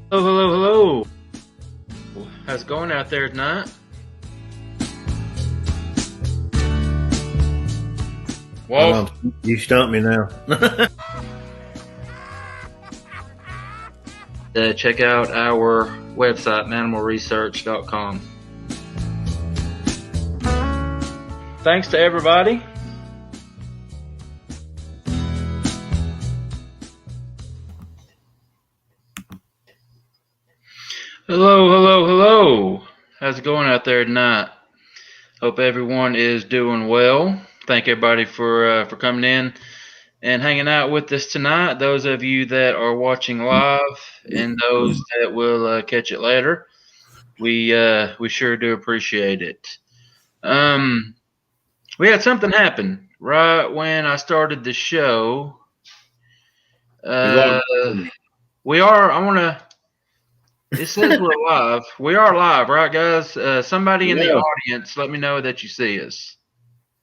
Hello, hello, hello. How's it going out there tonight? I Well, know you stumped me now. check out our website, mannimalresearch.com. Thanks to everybody. Hello, hello, hello. How's it going out there tonight? Hope everyone is doing well. Thank everybody for coming in and hanging out with us tonight. Those of you that are watching live and those that will catch it later, we sure do appreciate it. We had something happen right when I started the show. Uh, we are. I want to. It says we're live. We are live, right, guys? Somebody in the Yeah, audience, let me know that you see us.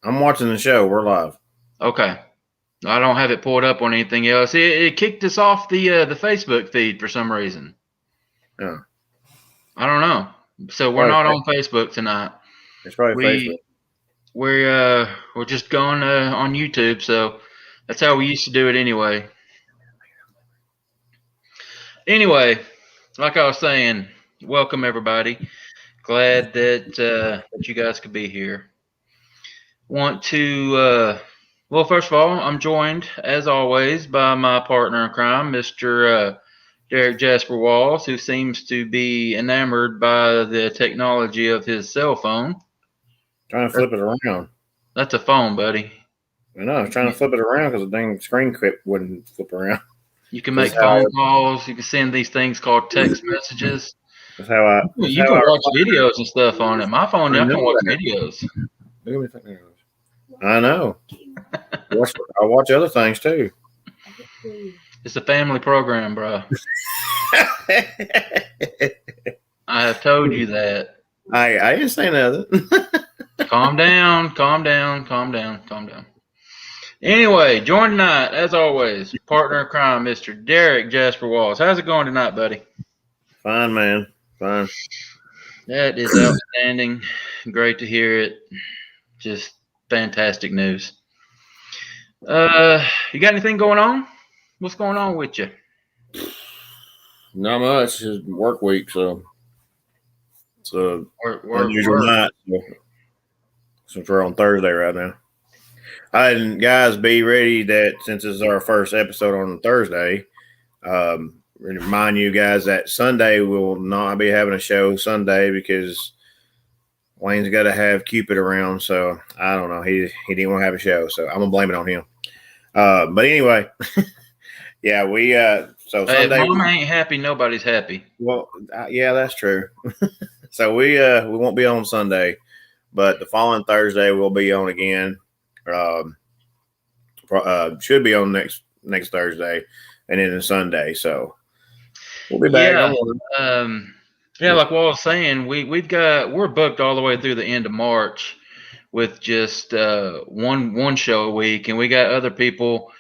I'm watching the show. We're live. Okay. I don't have it pulled up on anything else. It kicked us off the Facebook feed for some reason. Yeah, I don't know. So we're not on Facebook tonight. it's probably Facebook. We're just going on YouTube. So that's how we used to do it anyway. Anyway, like I was saying, welcome everybody. Glad that you guys could be here. Want to well, first of all, I'm joined as always by my partner in crime, Mr. Derek Jasper Walls, who seems to be enamored by the technology of his cell phone. Trying to flip it around. That's a phone, buddy. I know. I was trying to flip it around because the dang screen clip wouldn't flip around. You can make phone calls. You can send these things called text messages. That's how I. You can watch videos and stuff on it. My phone, I can watch videos. I know. I watch other things too. It's a family program, bro. I have told you that. I didn't say nothing. Calm down, calm down, calm down, calm down. Anyway, join tonight, as always, partner in crime, Mr. Derek Jasper Walls. How's it going tonight, buddy? Fine, man. Fine. That is outstanding. Great to hear it. Just fantastic news. You got anything going on? What's going on with you? Not much. It's work week, so it's a unusual night. Since we're on Thursday right now. And guys, be ready that since this is our first episode on Thursday, remind you guys that Sunday we will not be having a show Sunday because Wayne's got to have Cupid around. So I don't know. He didn't want to have a show, so I'm gonna blame it on him. But anyway, yeah, we so Sunday. If Mama ain't happy, nobody's happy. Well, yeah, that's true. So we won't be on Sunday, but the following Thursday we'll be on again. Should be on next Thursday, and then Sunday. So we'll be back. Yeah, like what I was saying, we're booked all the way through the end of March with just one show a week, and we got other people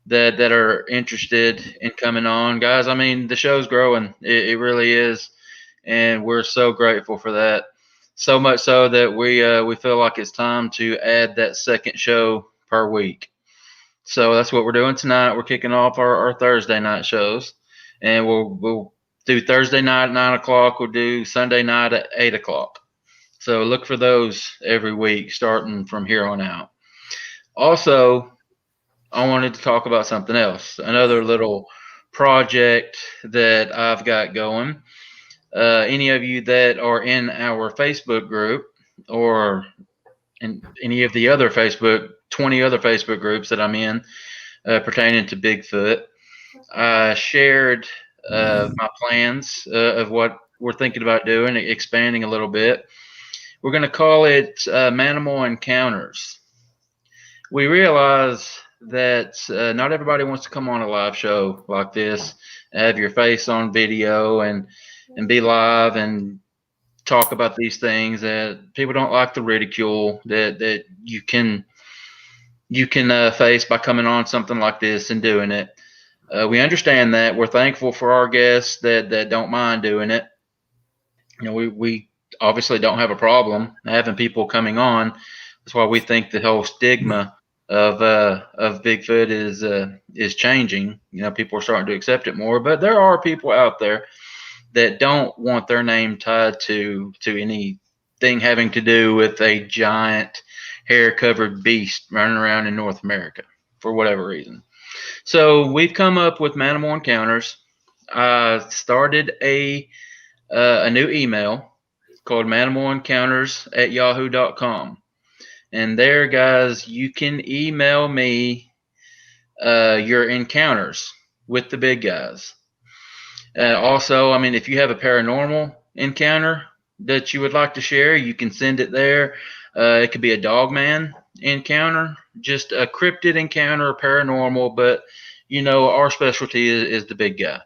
that are interested in coming on, guys. I mean, the show's growing. It really is, and we're so grateful for that. So much so that we feel like it's time to add that second show per week. So that's what we're doing tonight. We're kicking off our Thursday night shows, and we'll do Thursday night at 9 o'clock. We'll do Sunday night at 8 o'clock. So look for those every week, starting from here on out. Also, I wanted to talk about something else, another little project that I've got going. Any of you that are in our Facebook group or in any of the other 20 other Facebook groups that I'm in pertaining to Bigfoot, I shared my plans of what we're thinking about doing, expanding a little bit. We're going to call it Mannimal Encounters. We realize that not everybody wants to come on a live show like this, have your face on video and be live and talk about these things. That people don't like the ridicule that you can face by coming on something like this and doing it. We understand that. We're thankful for our guests that don't mind doing it. We obviously don't have a problem having people coming on. That's why we think the whole stigma of Bigfoot is changing. People are starting to accept it more, but there are people out there that don't want their name tied to anything having to do with a giant hair covered beast running around in North America for whatever reason. So we've come up with Mannimal Encounters. I started a new email called mannimulencounters@yahoo.com. And there, guys, you can email me your encounters with the big guys. Also, I mean, if you have a paranormal encounter that you would like to share, you can send it there. It could be a dogman encounter, just a cryptid encounter, paranormal, but our specialty is the big guy.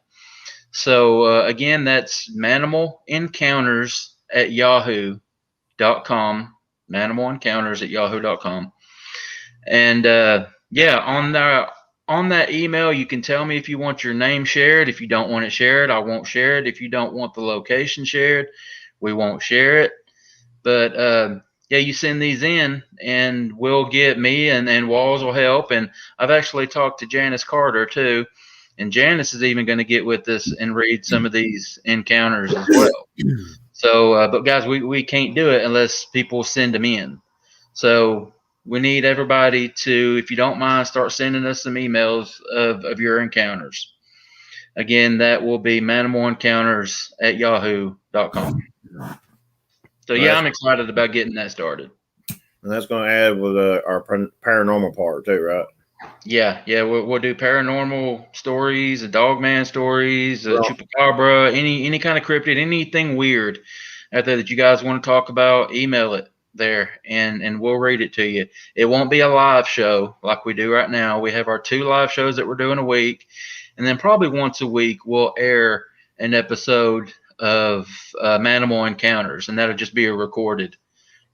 So again, that's mannimulencounters@yahoo.com, mannimulencounters@yahoo.com. And on that email, you can tell me if you want your name shared. If you don't want it shared, I won't share it. If you don't want the location shared, we won't share it. But you send these in, and we'll get me and Walls will help. And I've actually talked to Janice Carter too, and Janice is even going to get with us and read some of these encounters as well. So, but guys, we can't do it unless people send them in. So we need everybody to, if you don't mind, start sending us some emails of your encounters. Again, that will be mannimulencounters@yahoo.com. So yeah, I'm excited about getting that started. And that's going to add with our paranormal part too, right? Yeah, we'll do paranormal stories, dogman stories, chupacabra, any kind of cryptid, anything weird out there that you guys want to talk about. Email it there, and we'll read it to you. It won't be a live show like we do right now. We have our 2 live shows that we're doing a week, and then probably once a week we'll air an episode of Mannimal Encounters, and that'll just be a recorded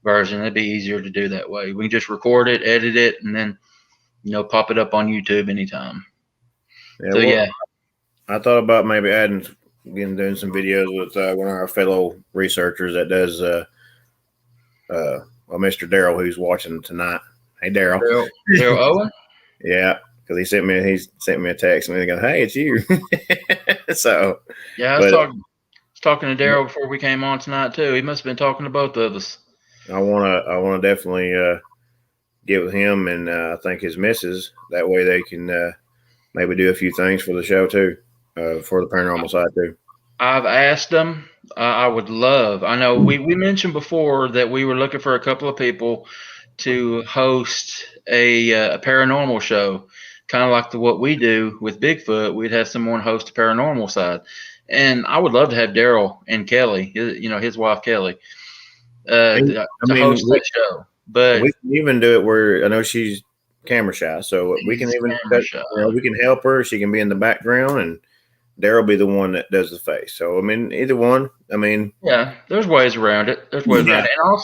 version. It'd be easier to do that way. We can just record it, edit it, and then pop it up on YouTube anytime. I thought about maybe doing some videos with one of our fellow researchers that does Mr. Daryl, who's watching tonight. Hey, Daryl. Daryl Owen? Yeah, because he sent me a text and he goes, "Hey, it's you." So yeah, I was talking to Daryl before we came on tonight too. He must have been talking to both of us. I wanna definitely get with him and I think his missus. That way they can maybe do a few things for the show too, for the paranormal side too. I've asked them. I would love. I know we mentioned before that we were looking for a couple of people to host a paranormal show, kind of like what we do with Bigfoot. We'd have someone host a paranormal side, and I would love to have Daryl and Kelly, his wife Kelly, to host that show. But we can even do it where I know she's camera shy, so we can even we can help her. She can be in the background, and Daryl be the one that does the face. So I mean, either one. I mean, yeah, there's ways around it. There's ways around it. And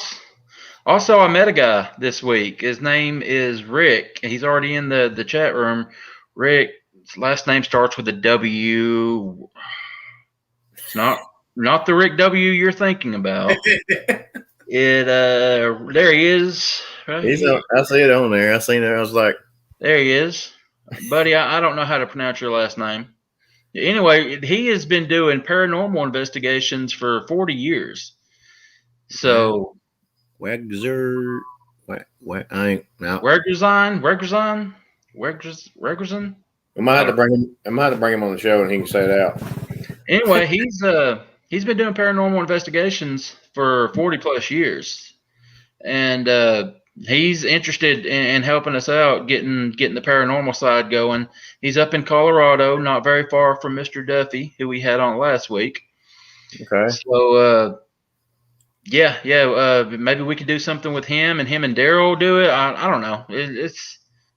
also, I met a guy this week. His name is Rick. He's already in the chat room. Rick, his last name starts with a W. It's not the Rick W you're thinking about. There he is. Right? I see it on there. I seen it. I was like, there he is, buddy. I don't know how to pronounce your last name. Anyway, he has been doing paranormal investigations for 40 years. So, Wegzer. Weggerzine. I might have to bring him on the show and he can say it out. Anyway, he's been doing paranormal investigations for 40 plus years, and he's interested in helping us out, getting the paranormal side going. He's up in Colorado, not very far from Mr. Duffy, who we had on last week. Okay. So, maybe we could do something with him and Daryl do it. I don't know.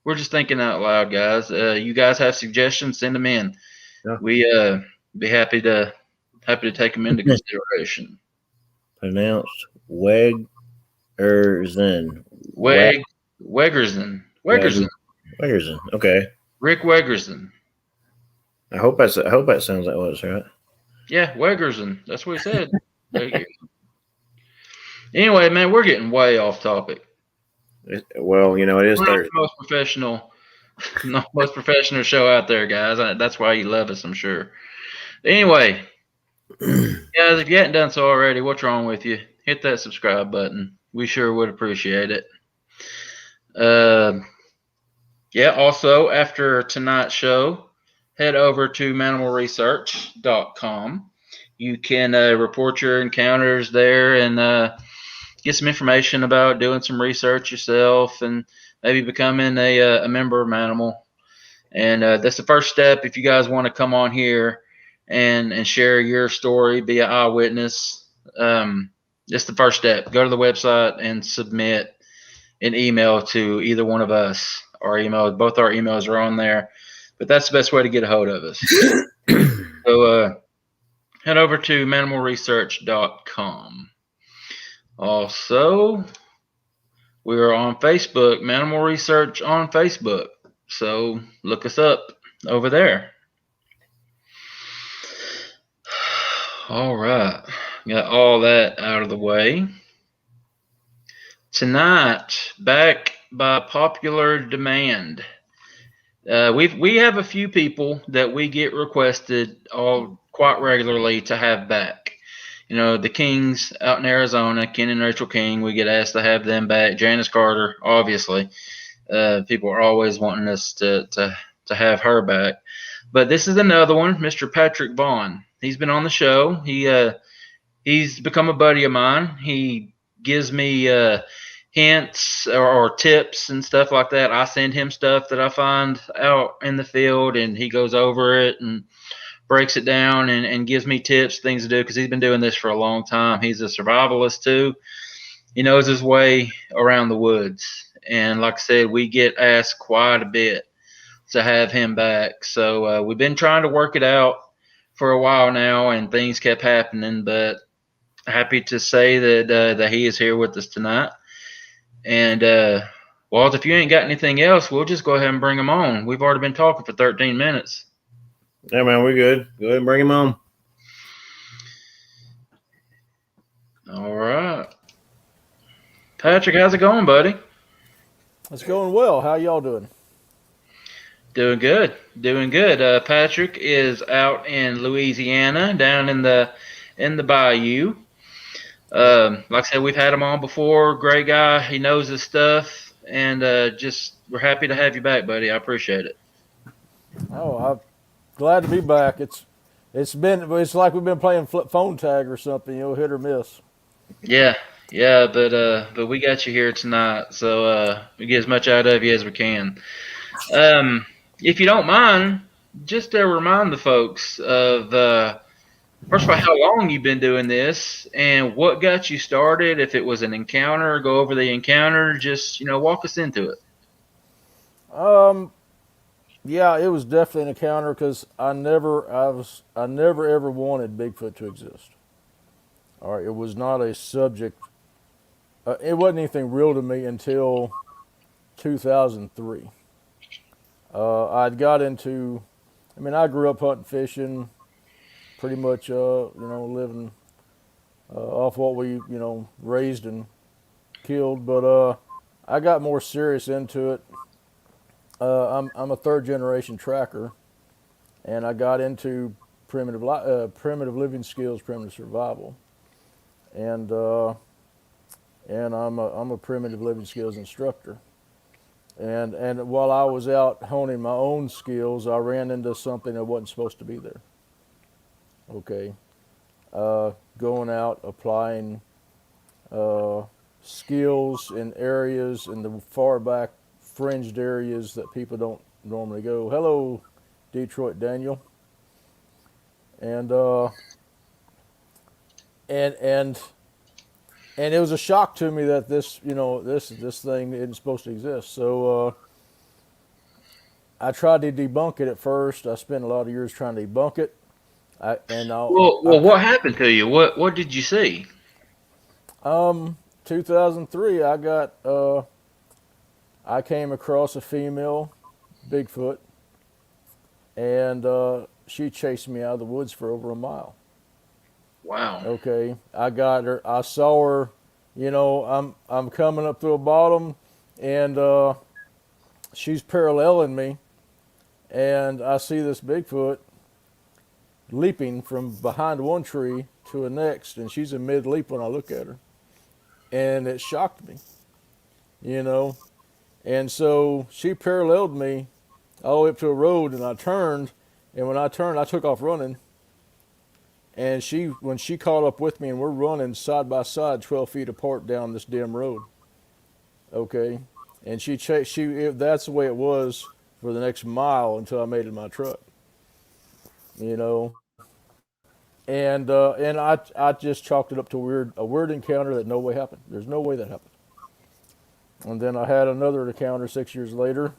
We're just thinking out loud, guys. You guys have suggestions, send them in. Yeah. We be happy to take them into consideration. Pronounced Weggerzin. Weggerzin. Okay. Rick Weggerzin. I hope that sounds like what it's right. Yeah, Wegerson. That's what he said. Anyway, man, we're getting way off topic. It is Thursday. Most professional show out there, guys. That's why you love us, I'm sure. Anyway, guys, if you hadn't done so already, what's wrong with you? Hit that subscribe button. We sure would appreciate it. Yeah, also, after tonight's show, head over to manimalresearch.com. You can report your encounters there and get some information about doing some research yourself and maybe becoming a member of Mannimal. And that's the first step if you guys want to come on here and share your story, be an eyewitness. That's the first step. Go to the website and submit an email to either one of us. Both our emails are on there, but that's the best way to get a hold of us. So head over to manimalresearch.com. Also, we are on Facebook, Mannimal Research on Facebook. So look us up over there. All right. Got all that out of the way. Tonight, back by popular demand, we have a few people that we get requested all quite regularly to have back. The Kings out in Arizona, Ken and Rachel King, we get asked to have them back. Janice Carter, obviously. People are always wanting us to have her back. But this is another one, Mr. Patrick Vaughn. He's been on the show. He's become a buddy of mine. He gives me hints or tips and stuff like that. I send him stuff that I find out in the field, and he goes over it and breaks it down and gives me tips, things to do, because he's been doing this for a long time. He's a survivalist too. He knows his way around the woods. And like I said, we get asked quite a bit to have him back. So we've been trying to work it out for a while now, and things kept happening. But happy to say that he is here with us tonight. And Walt, if you ain't got anything else, we'll just go ahead and bring him on. We've already been talking for 13 minutes. Yeah, man, we're good. Go ahead and bring him on. All right. Patrick, how's it going, buddy? It's going well. How y'all doing? Doing good. Patrick is out in Louisiana, down in the Bayou. Like I said, we've had him on before. Great guy. He knows his stuff, and we're happy to have you back, buddy. I appreciate it. Oh, I'm glad to be back. It's like we've been playing phone tag or something, hit or miss. Yeah, but we got you here tonight, so we get as much out of you as we can. If you don't mind, just to remind the folks of first of all, how long you've been doing this and what got you started. If it was an encounter, go over the encounter. Just walk us into it. Yeah, it was definitely an encounter because I never ever wanted Bigfoot to exist. All right, it was not a subject. It wasn't anything real to me until 2003. I'd got into. I grew up hunting, fishing, pretty much, living off what we, raised and killed. But I got more serious into it. I'm a third generation tracker, and I got into primitive living skills, primitive survival, and I'm a primitive living skills instructor. And while I was out honing my own skills, I ran into something that wasn't supposed to be there. Okay, going out applying skills in areas in the far back fringed areas that people don't normally go. Hello, Detroit Daniel. And it was a shock to me that this thing isn't supposed to exist. So I tried to debunk it at first. I spent a lot of years trying to debunk it. What happened to you? What did you see? 2003, I came across a female Bigfoot, and she chased me out of the woods for over a mile. Wow. Okay, I got her. I saw her. I'm coming up to a bottom, and she's paralleling me, and I see this Bigfoot leaping from behind one tree to the next, and she's in mid leap when I look at her, and it shocked me, you know. And so she paralleled me all the way up to a road, and I turned, and when I turned, I took off running. And when she caught up with me, and we're running side by side, 12 feet apart down this dim road. Okay, and that's the way it was for the next mile until I made it in my truck. You know, and I just chalked it up to a weird encounter that no way happened. There's no way that happened. And then I had another encounter 6 years later,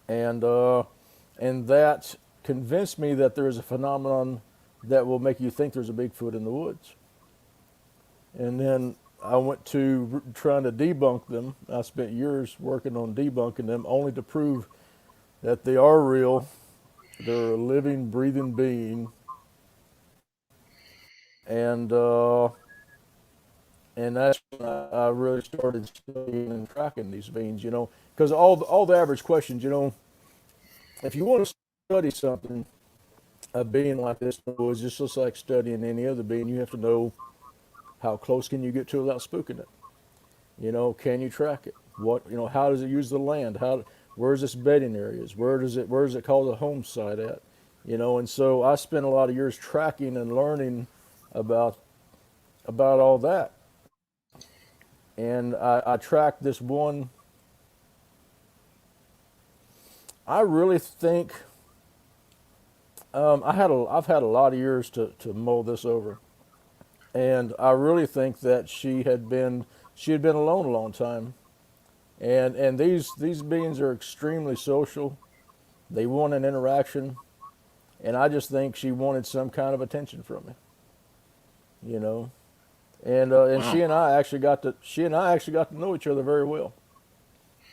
and that convinced me that there is a phenomenon that will make you think there's a Bigfoot in the woods. And then I went to trying to debunk them. I spent years working on debunking them, only to prove that they are real. They're a living, breathing being, and that's when I really started studying and tracking these beings. Because all the average questions, if you want to study something, a being like this was just like studying any other being. You have to know how close can you get to it without spooking it. Can you track it? How does it use the land? Where's its bedding areas? Where is it called a home site at? And so I spent a lot of years tracking and learning about all that. And I tracked this one. I really think I've had a lot of years to mull this over, and I really think that she had been alone a long time, and these beings are extremely social. They want an interaction, and I just think she wanted some kind of attention from me, and Wow. she and I actually got to know each other very well.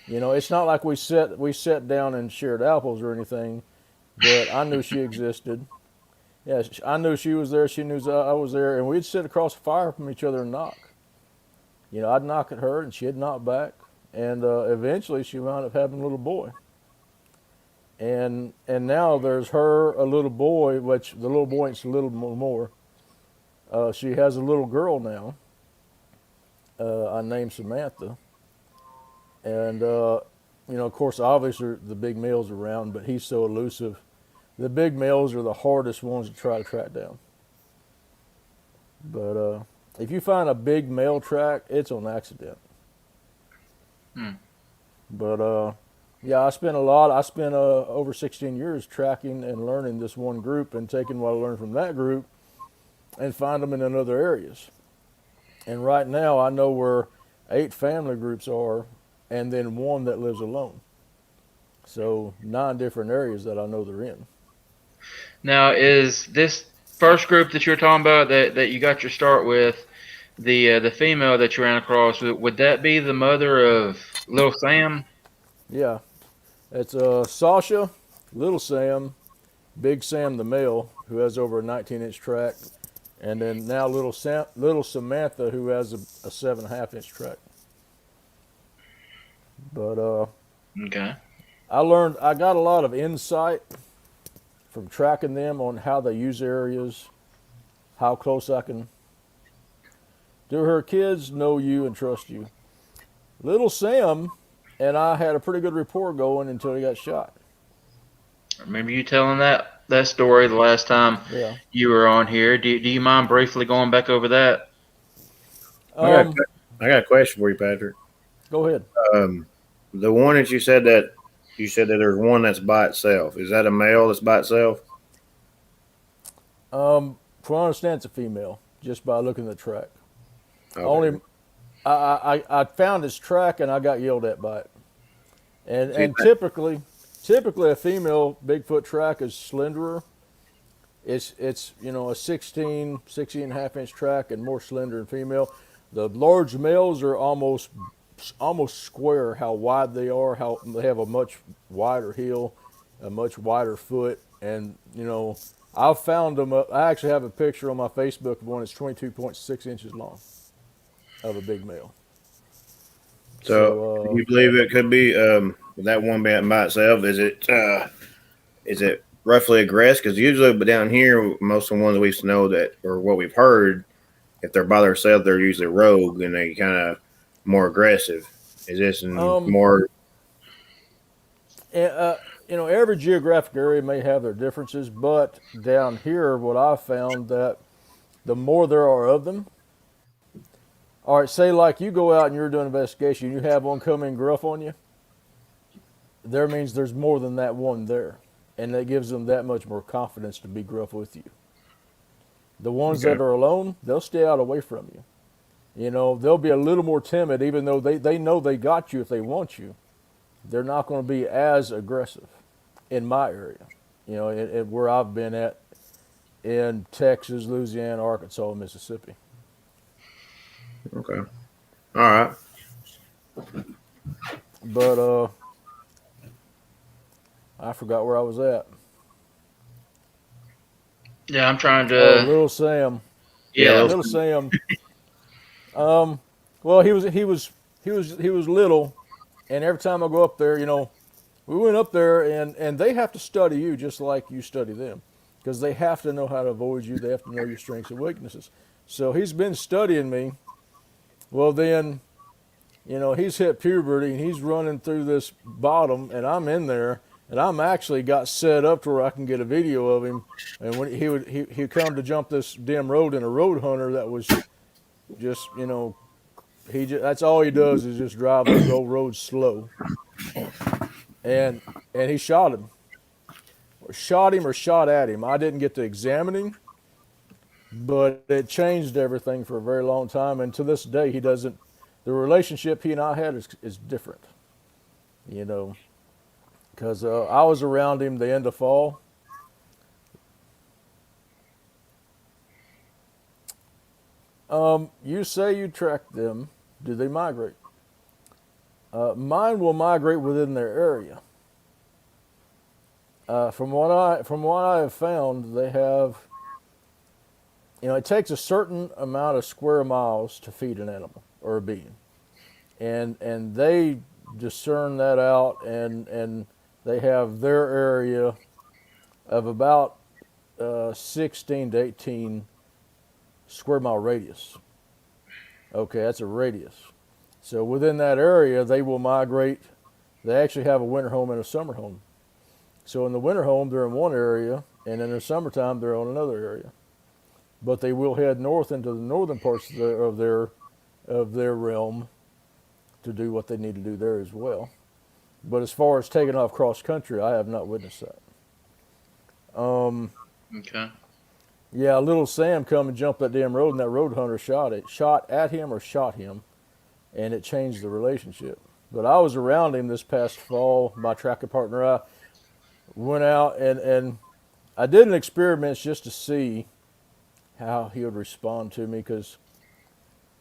It's not like we sat down and shared apples or anything, but I knew she existed. Yeah, I knew she was there. She knew I was there, and we'd sit across the fire from each other and knock. I'd knock at her, and she'd knock back, and eventually she wound up having a little boy. And now there's her, a little boy, which the little boy is a little more. She has a little girl now. I named Samantha, and of course, obviously the big male's around, but he's so elusive. The big males are the hardest ones to try to track down. But if you find a big male track, it's on accident. Hmm. But yeah, I spent over 16 years tracking and learning this one group and taking what I learned from that group and find them in other areas. And right now, I know where 8 family groups are, and then one that lives alone. So 9 different areas that I know they're in. Now, is this first group that you're talking about that you got your start with, the female that you ran across, would that be the mother of Little Sam? Yeah, it's Sasha, Little Sam, Big Sam the male, who has over a 19-inch track, and then now Little Samantha, who has a 7.5-inch track. But Okay. I got a lot of insight from tracking them on how they use areas, how close I can. Do her kids know you and trust you? Little Sam and I had a pretty good rapport going until he got shot. I remember you telling that story the last time Yeah. you were on here. Do you mind briefly going back over that? I got a question for you, Patrick. Go ahead. The one that you said that there's one that's by itself. Is that a male that's by itself? From what I understand, it's a female, just by looking at the track. Okay. Only, I found his track and I got yelled at by it. And typically a female Bigfoot track is slenderer. It's a 16 and a half inch track and more slender than female. The large males are almost square how wide they are. How they have a much wider heel, a much wider foot, And I've found them. I actually have a picture on my Facebook of one that's 22.6 inches long of a big male. So, do So you believe it could be that one by itself? Is it roughly aggressive? Because usually, but down here, most of the ones we used to know that, or what we've heard, if they're by themselves, they're usually rogue and they kind of more aggressive. Is this more? and, every geographic area may have their differences, but down here, what I've found that the more there are of them. All right, say like you go out and you're doing an investigation, you have one come in gruff on you. There means there's more than that one there, and that gives them that much more confidence to be gruff with you. The ones Okay. that are alone, they'll stay out away from you. They'll be a little more timid, even though they know they got you if they want you. They're not going to be as aggressive in my area, where I've been at in Texas, Louisiana, Arkansas, and Mississippi. Okay. All right. But I forgot where I was at. Yeah, I'm trying Oh, to. Little Sam. Yeah. Yeah. Little Sam. Well, he was little, and every time I go up there, we went up there, and they have to study you just like you study them, because they have to know how to avoid you. They have to know your strengths and weaknesses. So he's been studying me. Well, then, he's hit puberty and he's running through this bottom, and I'm in there, and I'm actually got set up to where I can get a video of him. And when he'd come to jump this dim road in a road hunter that was just that's all he does is just drive those old roads slow. And he shot him or shot at him. I didn't get to examine him, but it changed everything for a very long time. And to this day, he doesn't. The relationship he and I had is different, you know, because I was around him the end of fall. You say you track them. Do they migrate? Mine will migrate within their area. From what I have found, they have. It takes a certain amount of square miles to feed an animal or a being, and they discern that out, and they have their area of about 16 to 18 square mile radius. Okay, that's a radius. So within that area, they will migrate. They actually have a winter home and a summer home. So in the winter home, they're in one area, and in the summertime, they're on another area. But they will head north into the northern parts of their realm to do what they need to do there as well. But as far as taking off cross country, I have not witnessed that. Okay. Yeah, little Sam come and jumped that damn road, and that road hunter shot at him or shot him, and it changed the relationship. But I was around him this past fall. My tracking partner, I went out and I did an experiment just to see how he would respond to me, because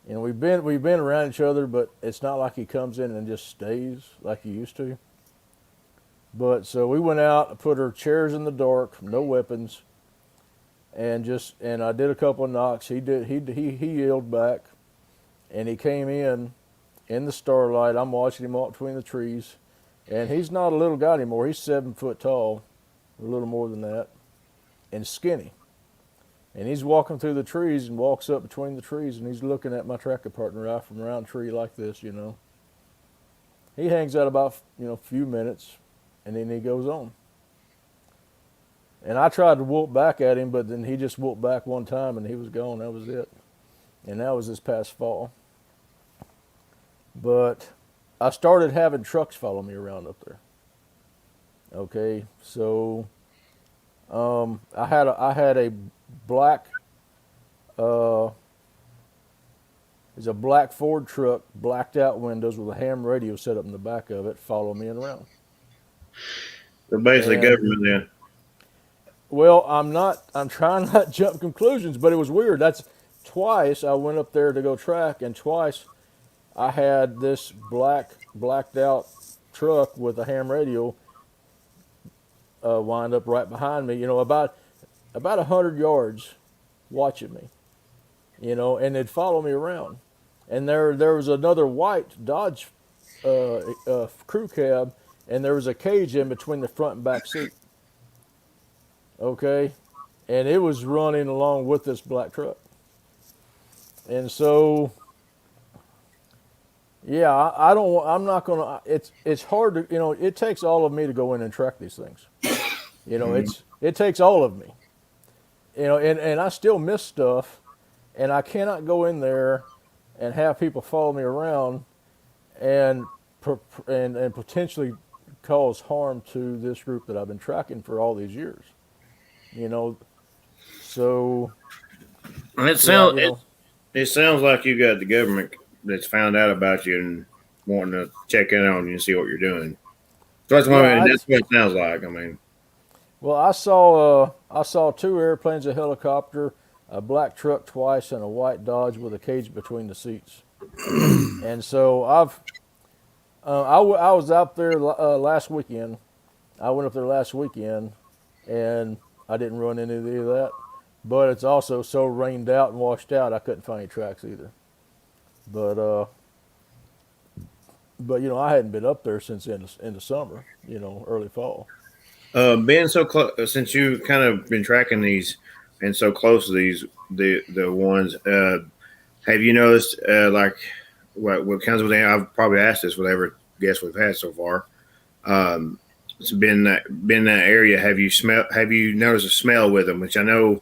we've been around each other, but it's not like he comes in and just stays like he used to. But so we went out, put our chairs in the dark, no weapons, and I did a couple of knocks. He yelled back, and he came in the starlight. I'm watching him walk between the trees, and he's not a little guy anymore. He's 7 foot tall, a little more than that, and skinny. And he's walking through the trees and walks up between the trees, and he's looking at my tracking partner out from around a tree like this, He hangs out about, a few minutes, and then he goes on. And I tried to whoop back at him, but then he just whooped back one time, and he was gone. That was it. And that was this past fall. But I started having trucks follow me around up there. Okay, so I had a black it's a black Ford truck, blacked out windows with a ham radio set up in the back of it, follow me around. They're basically And, government then. well, I'm trying not to jump conclusions, but it was weird. That's twice I went up there to go track, and twice I had this blacked out truck with a ham radio wind up right behind me, about 100 yards watching me, and they'd follow me around. And there was another white Dodge crew cab, and there was a cage in between the front and back seat. Okay, and it was running along with this black truck. And so, yeah, I don't. I'm not gonna. It's hard to. It takes all of me to go in and track these things. It takes all of me. And I still miss stuff, and I cannot go in there and have people follow me around and and potentially cause harm to this group that I've been tracking for all these years. So. And it sounds like you got the government that's found out about you and wanting to check in on you and see what you're doing. So that's what it sounds like. I mean, well, I saw 2 airplanes, a helicopter, a black truck twice, and a white Dodge with a cage between the seats. And so I was out there last weekend. I went up there last weekend, and I didn't run into any of that. But it's also so rained out and washed out, I couldn't find any tracks either. But I hadn't been up there since in the summer, early fall. Being so close, since you kind of been tracking these and so close to these the ones, have you noticed like what kinds of things? I've probably asked this whatever guess we've had so far. It's been that area. Have you noticed a smell with them? Which I know,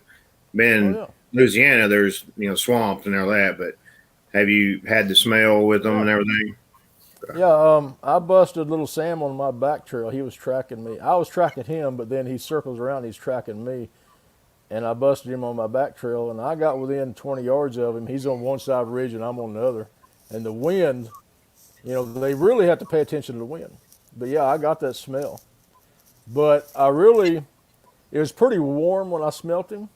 Louisiana, there's swamps and all that, but have you had the smell with them and everything? Yeah, I busted little Sam on my back trail. He was tracking me. I was tracking him, but then he circles around. He's tracking me, and I busted him on my back trail, and I got within 20 yards of him. He's on one side of the ridge, and I'm on the other. And the wind, they really have to pay attention to the wind. But yeah, I got that smell. But it was pretty warm when I smelt him.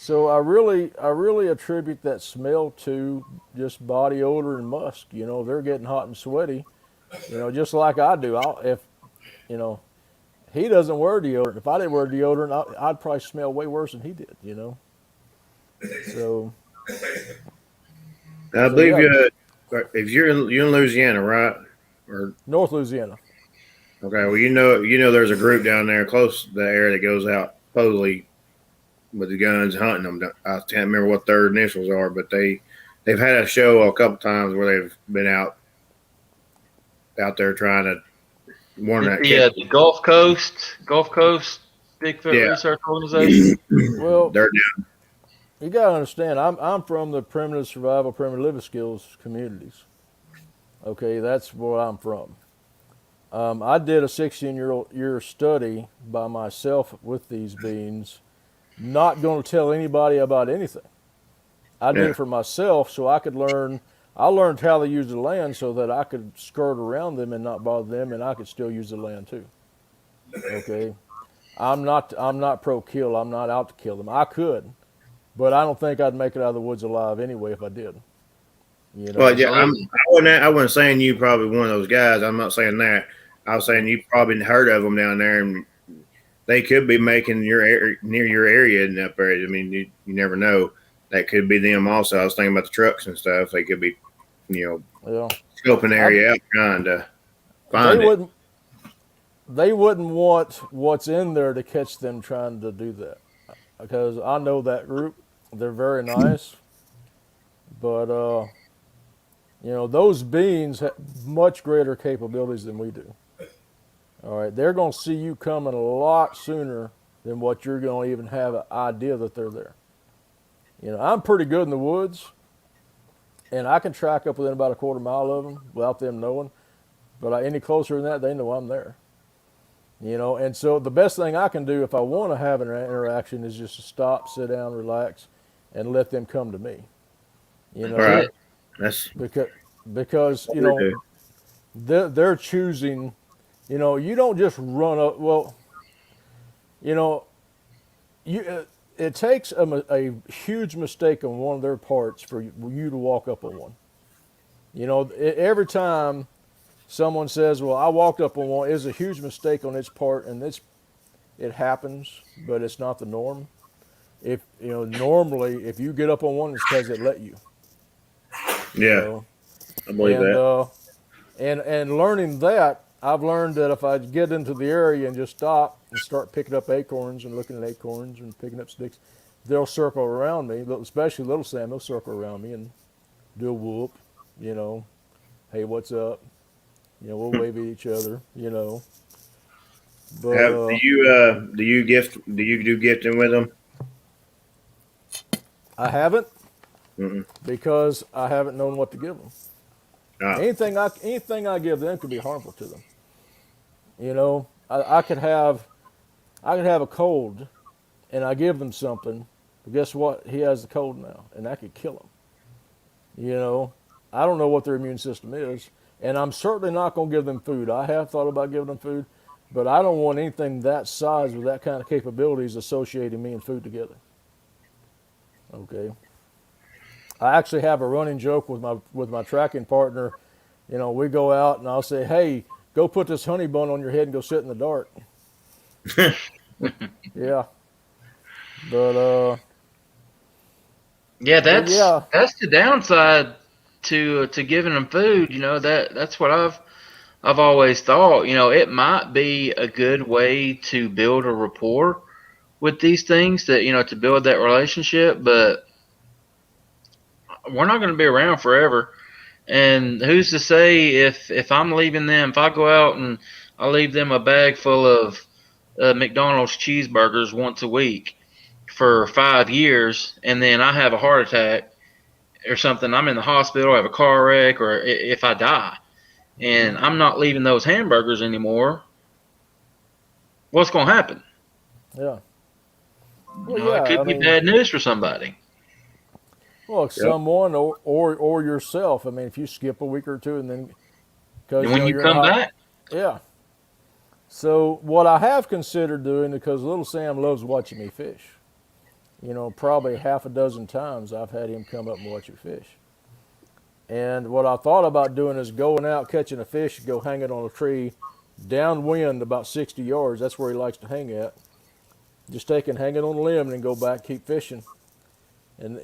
So I really attribute that smell to just body odor and musk. They're getting hot and sweaty, just like I do. He doesn't wear deodorant. If I didn't wear deodorant, I'd probably smell way worse than he did. So. I believe if you're in Louisiana, right, or North Louisiana. Okay, well there's a group down there close to the area that goes out supposedly with the guns hunting them. I can't remember what their initials are, but they've had a show a couple times where they've been out there trying to warn that. The Gulf Coast Bigfoot Research Organization. Well, they're down. You gotta understand, I'm from the primitive survival, primitive living skills communities. Okay, that's where I'm from. I did a 16-year study by myself with these beans. Not going to tell anybody about anything. I did it for myself so I could learn. I learned how to use the land so that I could skirt around them and not bother them, and I could still use the land too. Okay, I'm not pro kill. I'm not out to kill them. I could, but I don't think I'd make it out of the woods alive anyway if I did. Well, yeah, I wasn't saying you probably one of those guys. I'm not saying that. I was saying you probably heard of them down there, and they could be making near your area and up there. I mean, you never know. That could be them also. I was thinking about the trucks and stuff. They could be, scoping the area out trying to find it. They wouldn't want what's in there to catch them trying to do that, because I know that group. They're very nice, but those beans have much greater capabilities than we do. All right, they're going to see you coming a lot sooner than what you're going to even have an idea that they're there. I'm pretty good in the woods, and I can track up within about a quarter mile of them without them knowing. But any closer than that, they know I'm there. And so the best thing I can do if I want to have an interaction is just to stop, sit down, relax, and let them come to me. Right. That's because they're choosing. You don't just run up. Well, it takes a huge mistake on one of their parts for you to walk up on one. Every time someone says, "Well, I walked up on one," is a huge mistake on its part, and it happens, but it's not the norm. If normally if you get up on one, it's because it let you. You Yeah, know, I believe and that. and learning that, I've learned that if I get into the area and just stop and start picking up acorns and looking at acorns and picking up sticks, they'll circle around me. Especially little Sam, they'll circle around me and do a whoop. You know, hey, what's up? We'll wave at each other. But Do you do gifting with them? I haven't Mm-mm. because I haven't known what to give them. Ah, Anything I give them could be harmful to them. I could have a cold, and I give them something. But guess what? He has the cold now, and that could kill him. You know, I don't know what their immune system is, and I'm certainly not going to give them food. I have thought about giving them food, but I don't want anything that size with that kind of capabilities associating me and food together. Okay. I actually have a running joke with my tracking partner. We go out and I'll say, "Hey, go put this honey bun on your head and go sit in the dark." Yeah, but Yeah, but that's yeah, that's the downside to giving them food. That's what I've always thought. It might be a good way to build a rapport with these things, that to build that relationship, but we're not going to be around forever. And who's to say if I'm leaving them, if I go out and I leave them a bag full of McDonald's cheeseburgers once a week for 5 years, and then I have a heart attack or something, I'm in the hospital, I have a car wreck, or if I die, and mhm, I'm not leaving those hamburgers anymore, what's going to happen? yeah. Well, yeah. It I could be mean, bad news for somebody. well, yep. someone or yourself. I mean, if you skip a week or two and then And because when you you're in a come hot, back, yeah. So what I have considered doing, because little Sam loves watching me fish. Probably half a dozen times I've had him come up and watch me fish. And what I thought about doing is going out catching a fish, go hang it on a tree, downwind about 60 yards. That's where he likes to hang at. Just take and hang it on a limb and then go back, keep fishing. And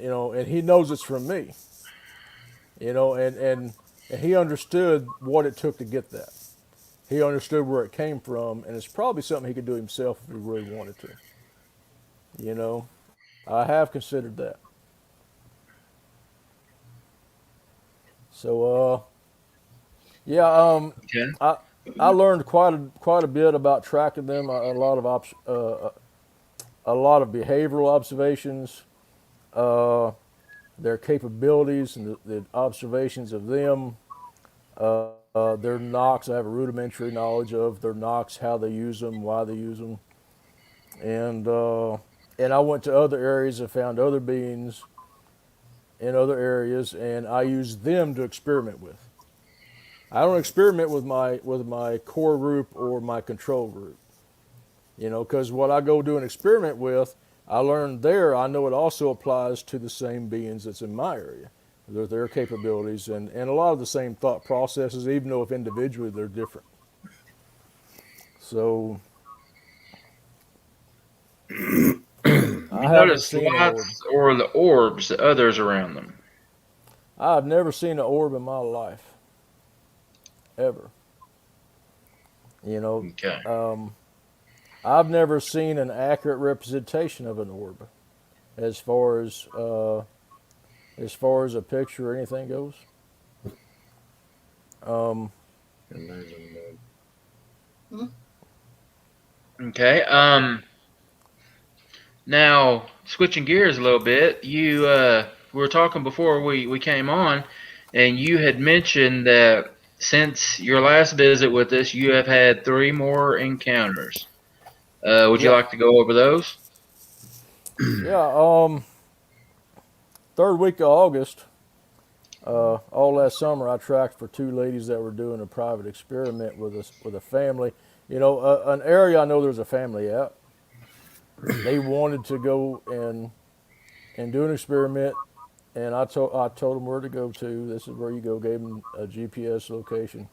he knows it's from me. And he understood what it took to get that. He understood where it came from, and it's probably something he could do himself if he really wanted to. You know, I have considered that. So, yeah, okay, I I learned quite a bit about tracking them. A lot of behavioral observations, uh, their capabilities, and the observations of them. Their knocks, I have a rudimentary knowledge of their knocks, how they use them, why they use them, and uh, and I went to other areas and found other beings in other areas, and I use them to experiment with. I don't experiment with my core group or my control group, because what I go do an experiment with, I learned there. I know it also applies to the same beings that's in my area, their capabilities, and a lot of the same thought processes, even though if individually they're different. So I you haven't notice seen an orb. lights or the orbs, the others around them. I've never seen an orb in my life, ever. You know, Okay. um, I've never seen an accurate representation of an orb, as far as a picture or anything goes. Um, Okay. Now, switching gears a little bit, we were talking before we came on, and you had mentioned that since your last visit with us, you have had three more encounters. Would you yeah, like to go over those? yeah. Third week of August, all last summer, I tracked for two ladies that were doing a private experiment with a family. An area I know there's a family at. They wanted to go and do an experiment, and I told them where to go to. This is where you go. Gave them a GPS location,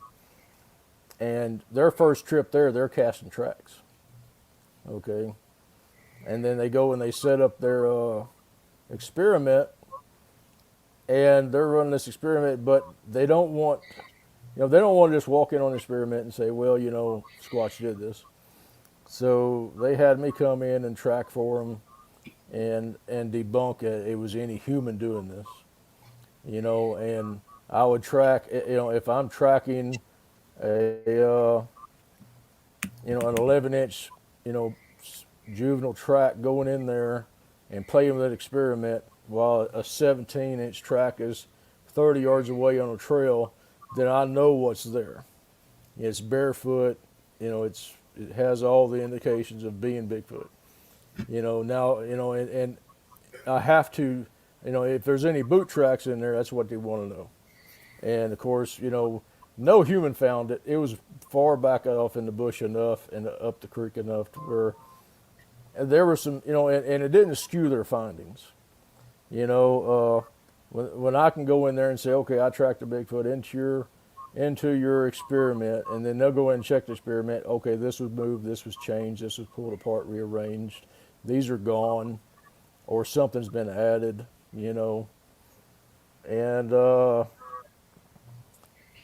and their first trip there, they're casting tracks. Okay, and then they go and they set up their experiment, and they're running this experiment, but they don't want, they don't want to just walk in on the experiment and say, well, Squatch did this. So they had me come in and track for them and debunk it was any human doing this, and I would track, if I'm tracking a, an 11-inch, juvenile track going in there and playing with that experiment while a 17-inch track is 30 yards away on a trail, then I know what's there. It's barefoot, it has all the indications of being Bigfoot. Now, and I have to, if there's any boot tracks in there, that's what they want to know. And of course, no human found it. It was far back off in the bush enough and up the creek enough to where there were some, and it didn't skew their findings. When I can go in there and say, okay, I tracked a Bigfoot into your experiment, and then they'll go in and check the experiment. Okay, this was moved, this was changed, this was pulled apart, rearranged. These are gone, or something's been added, and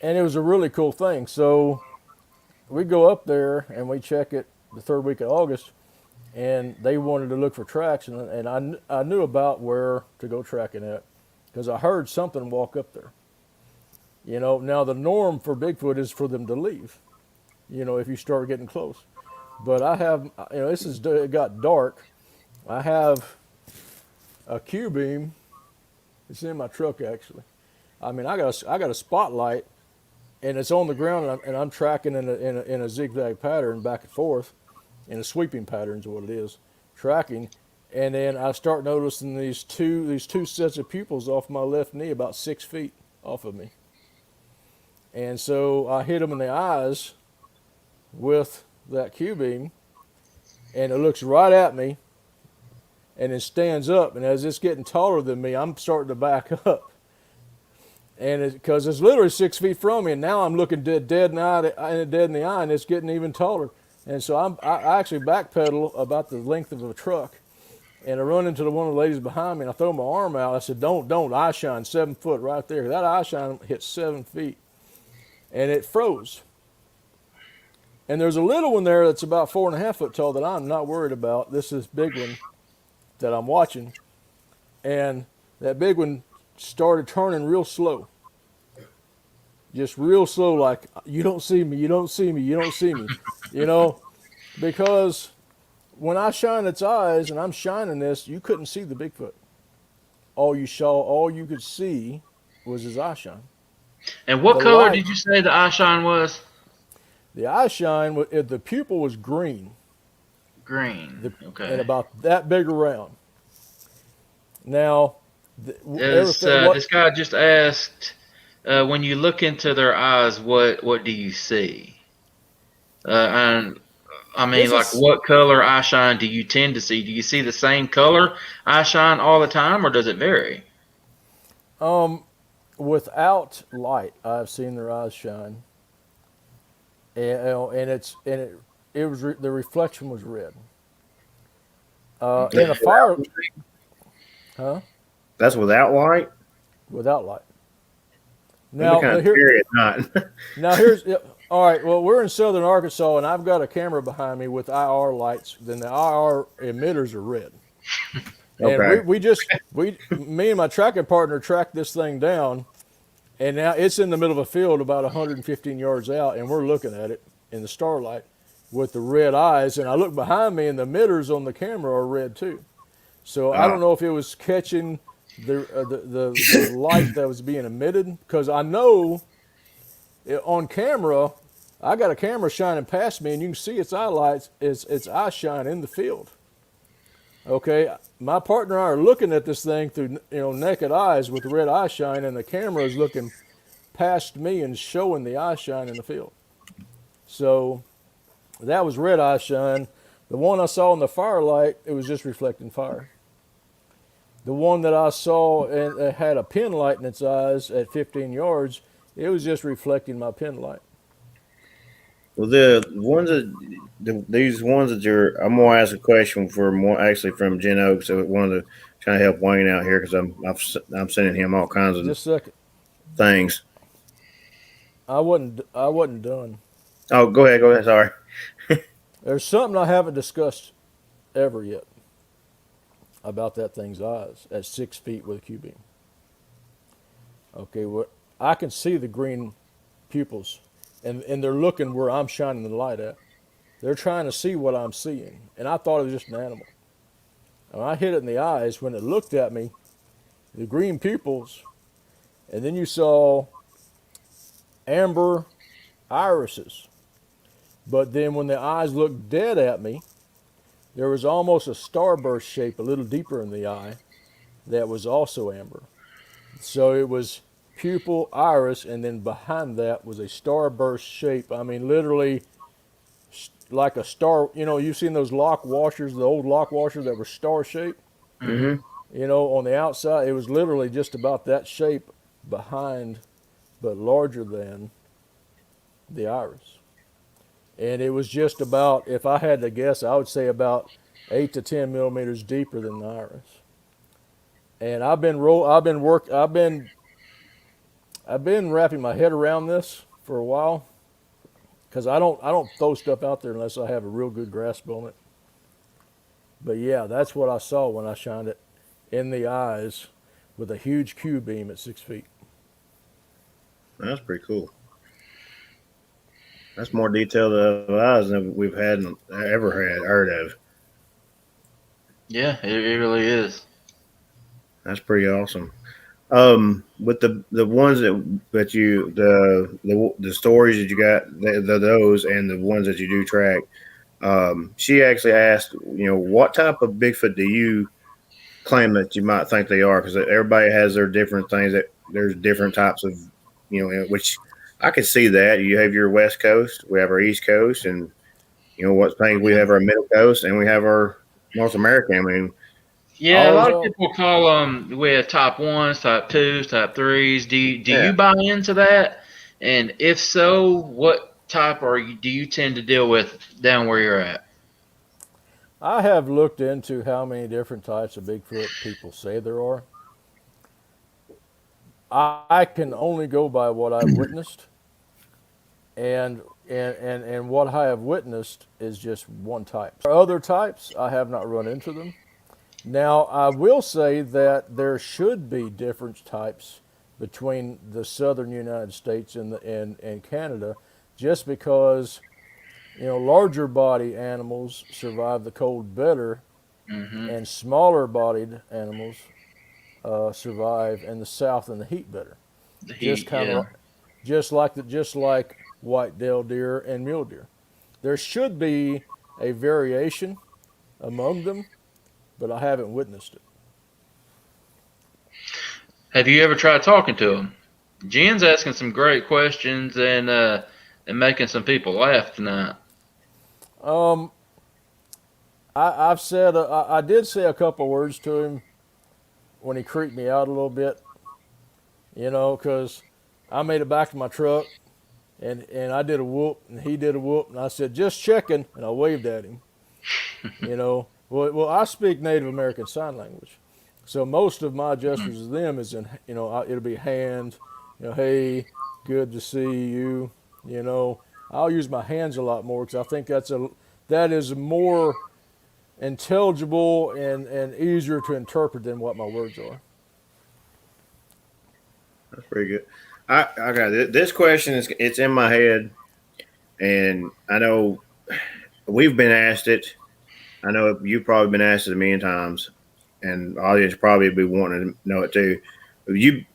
it was a really cool thing. So we go up there and we check it the third week of August, and they wanted to look for tracks, and I knew about where to go tracking at because I heard something walk up there. Now the norm for Bigfoot is for them to leave, if you start getting close. But I have, it got dark. I have a Q-beam. It's in my truck, actually. I mean, I got a spotlight, and it's on the ground, and I'm tracking in a zigzag pattern back and forth, in a sweeping pattern is what it is, tracking. And then I start noticing these two sets of pupils off my left knee, about 6 feet off of me. And so I hit them in the eyes with that Q-beam, and it looks right at me, and it stands up. And as it's getting taller than me, I'm starting to back up. And because it's literally 6 feet from me, and now I'm looking dead in the eye, and it's getting even taller. And so I actually backpedal about the length of a truck, and I run into one of the ladies behind me, and I throw my arm out. I said, "Don't eye shine 7 foot right there." That eye shine hit 7 feet, and it froze. And there's a little one there that's about 4.5 foot tall that I'm not worried about. This is big one that I'm watching, and that big one started turning real slow. Just real slow, like, you don't see me, you don't see me, you don't see me. Because when I shine its eyes and I'm shining this, you couldn't see the Bigfoot. All you could see was his eye shine. And what color did you say the eye shine was? The eye shine, the pupil was green. Green. Okay. And about that big around. Now, this guy just asked, when you look into their eyes, what do you see? And I mean, what color eye shine do you tend to see? Do you see the same color eye shine all the time, or does it vary? Without light, I've seen their eyes shine, and the reflection was red. In a fire, huh? That's without light. Without light. Now, kind of scary at night. Now all right. Well, we're in southern Arkansas, and I've got a camera behind me with IR lights. Then the IR emitters are red. Okay. And me and my tracking partner tracked this thing down, and now it's in the middle of a field about 115 yards out, and we're looking at it in the starlight with the red eyes. And I look behind me, and the emitters on the camera are red too. So I don't know if it was catching the light that was being emitted, because I know on camera, I got a camera shining past me, and you can see its eye shine in the field. Okay, my partner and I are looking at this thing through naked eyes with the red eye shine, and the camera is looking past me and showing the eye shine in the field. So that was red eye shine. The one I saw in the firelight, it was just reflecting fire. The one that I saw and it had a pin light in its eyes at 15 yards, it was just reflecting my pin light. Well, these ones that I'm gonna ask a question for more actually from Jen Oaks. So one of the trying to help Wayne out here because I'm sending him all kinds of Just a second. things. I wasn't done. Oh, go ahead. Go ahead. Sorry. There's something I haven't discussed ever yet about that thing's eyes at 6 feet with a Q beam. Okay, what I can see the green pupils, and they're looking where I'm shining the light at. They're trying to see what I'm seeing, and I thought it was just an animal. And I hit it in the eyes when it looked at me, the green pupils, and then you saw amber irises. But then when the eyes looked dead at me, there was almost a starburst shape a little deeper in the eye that was also amber. So it was pupil, iris, and then behind that was a starburst shape. I mean, literally like a star. You know, you've seen those lock washers, the old lock washers that were star shaped. Mm-hmm. You know, on the outside, it was literally just about that shape behind, but larger than the iris. And it was just about, if I had to guess, I would say about 8 to 10 millimeters deeper than the iris. And I've been wrapping my head around this for a while because I don't throw stuff out there unless I have a real good grasp on it. But yeah, that's what I saw when I shined it in the eyes with a huge Q beam at 6 feet. That's pretty cool. That's more detailed of eyes than we've ever had heard of. Yeah, it really is. That's pretty awesome. With the ones that you the stories that you got those and the ones that you do track, she actually asked, what type of Bigfoot do you claim that you might think they are? Because everybody has their different things. That there's different types of, which I can see that you have your West Coast, we have our East Coast, and what things we have our Middle Coast, and we have our North American. I mean, Yeah, a lot of people call them with top ones, top twos, top threes. Do you buy into that? And if so, what type do you tend to deal with down where you're at? I have looked into how many different types of Bigfoot people say there are. I can only go by what I've witnessed, and what I have witnessed is just one type. Other types, I have not run into them. Now, I will say that there should be different types between the southern United States and Canada, just because larger body animals survive the cold better, Mm-hmm. and smaller bodied animals survive in the south and the heat better. The Just heat, kind yeah. of just like white-tailed deer and mule deer. There should be a variation among them, but I haven't witnessed it. Have you ever tried talking to him? Jen's asking some great questions and making some people laugh tonight. Um, I've said I did say a couple words to him when he creeped me out a little bit, because I made it back to my truck and I did a whoop and he did a whoop and I said just checking and I waved at him. Well, I speak Native American Sign Language, so most of my gestures to them is in it'll be hand, hey, good to see you, I'll use my hands a lot more because I think that is more intelligible and easier to interpret than what my words are. that's pretty good. I got it. This question it's in my head, and I know we've been asked it. I know you've probably been asked it a million times, and audience probably be wanting to know it too.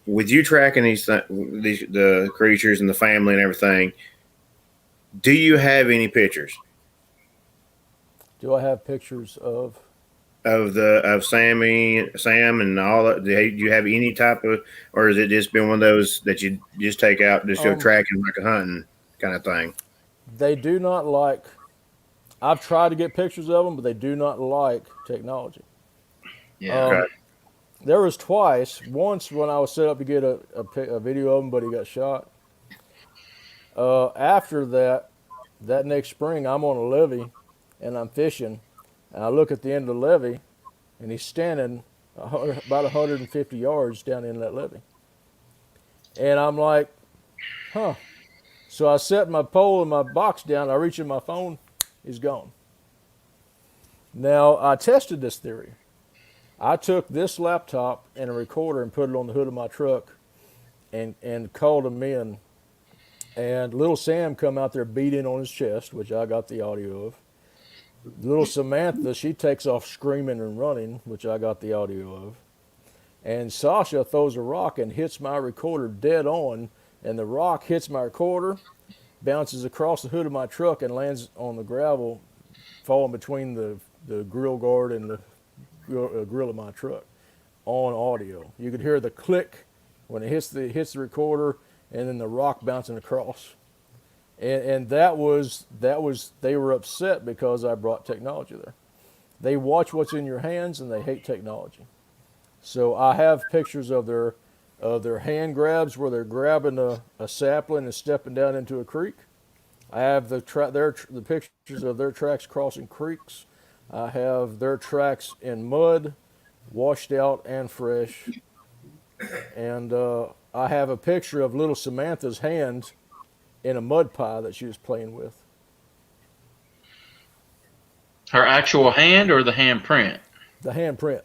With you tracking these the creatures and the family and everything, do you have any pictures Do I have pictures of? of Sam and all that? Do you have any type of, or has it just been one of those that you just take out just go Um, tracking like a hunting kind of thing? they do not like. I've tried to get pictures of them, but they do not like technology. Yeah. Okay. Um, there was twice. Once when I was set up to get a video of him, but he got shot. After that, That next spring, I'm on a levee, and I'm fishing, and I look at the end of the levee, and he's standing about 150 yards down in that levee. And I'm like, huh. So I set my pole and my box down. I reach in my phone. He's gone. Now, I tested this theory. I took this laptop and a recorder and put it on the hood of my truck and called him in. And little Sam come out there beating on his chest, which I got the audio of. Little Samantha, she takes off screaming and running, which I got the audio of. And Sasha throws a rock and hits my recorder dead on, and the rock hits my recorder, bounces across the hood of my truck, and lands on the gravel, falling between the grill guard and the grill of my truck on audio. You could hear the click when it hits the recorder, and then the rock bouncing across. And that was they were upset because I brought technology there. They watch what's in your hands and they hate technology. So I have pictures of their hand grabs where they're grabbing a sapling and stepping down into a creek. I have the pictures of their tracks crossing creeks. I have their tracks in mud, washed out and fresh. And I have a picture of little Samantha's hand in a mud pie that she was playing with. Her actual hand or the hand print? The hand print.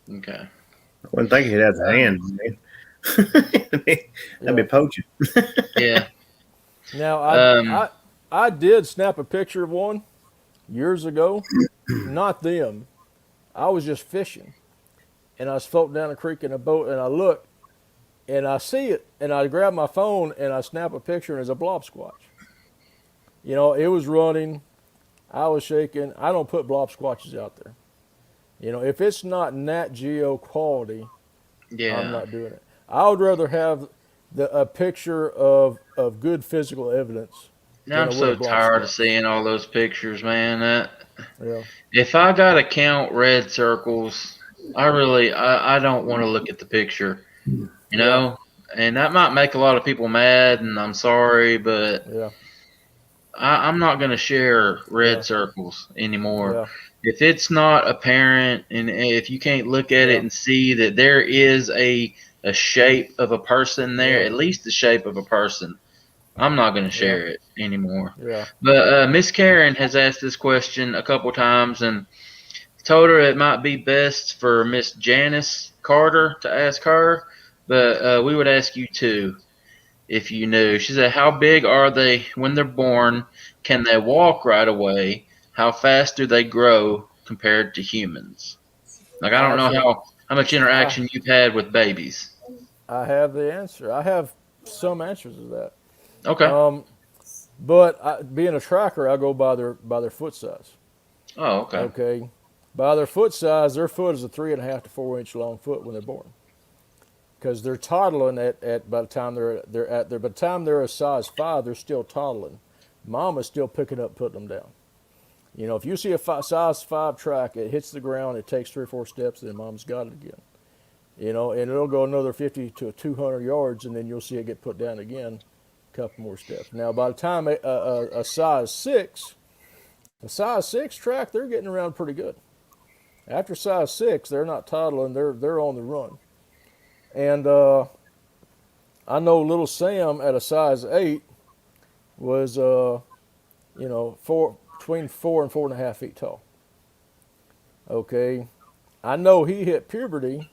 Okay. I wouldn't think he'd have the hand. That'd be poaching. Yeah. Now, I did snap a picture of one years ago. Not them. I was just fishing. And I was floating down a creek in a boat, and I look, and I see it, and I grab my phone, and I snap a picture, and it's a blob squatch. You know, it was running. I was shaking. I don't put blob squatches out there. You know, if it's not Nat Geo quality, I'm not doing it. I would rather have a picture of good physical evidence. Now I'm so tired of seeing all those pictures, man. Yeah. If I gotta count red circles, I don't want to look at the picture, you know, and that might make a lot of people mad, and I'm sorry, but I'm not gonna share red circles anymore. Yeah. If it's not apparent, and if you can't look at it and see that there is a shape of a person there, at least the shape of a person, I'm not going to share it anymore. Yeah. But Miss Karen has asked this question a couple times and told her it might be best for Miss Janice Carter to ask her, but we would ask you too if you knew. She said, how big are they when they're born? Can they walk right away? How fast do they grow compared to humans? Like, I don't know how much interaction you've had with babies. I have the answer. I have some answers to that. Okay. But being a tracker, I go by their foot size. Oh, okay. Okay. By their foot size, their foot is a 3.5 to 4 inch long foot when they're born. Because they're toddling by the time by the time they're a size 5, they're still toddling. Mama's still picking up, putting them down. You know, if you see a size 5 track, it hits the ground, it takes 3 or 4 steps, then Mom's got it again. You know, and it'll go another 50 to 200 yards, and then you'll see it get put down again, a couple more steps. Now, by the time a size 6 track, they're getting around pretty good. After size 6, they're not toddling, they're on the run. And I know little Sam at a size 8 was, between 4 and 4.5 feet tall. Okay. I know he hit puberty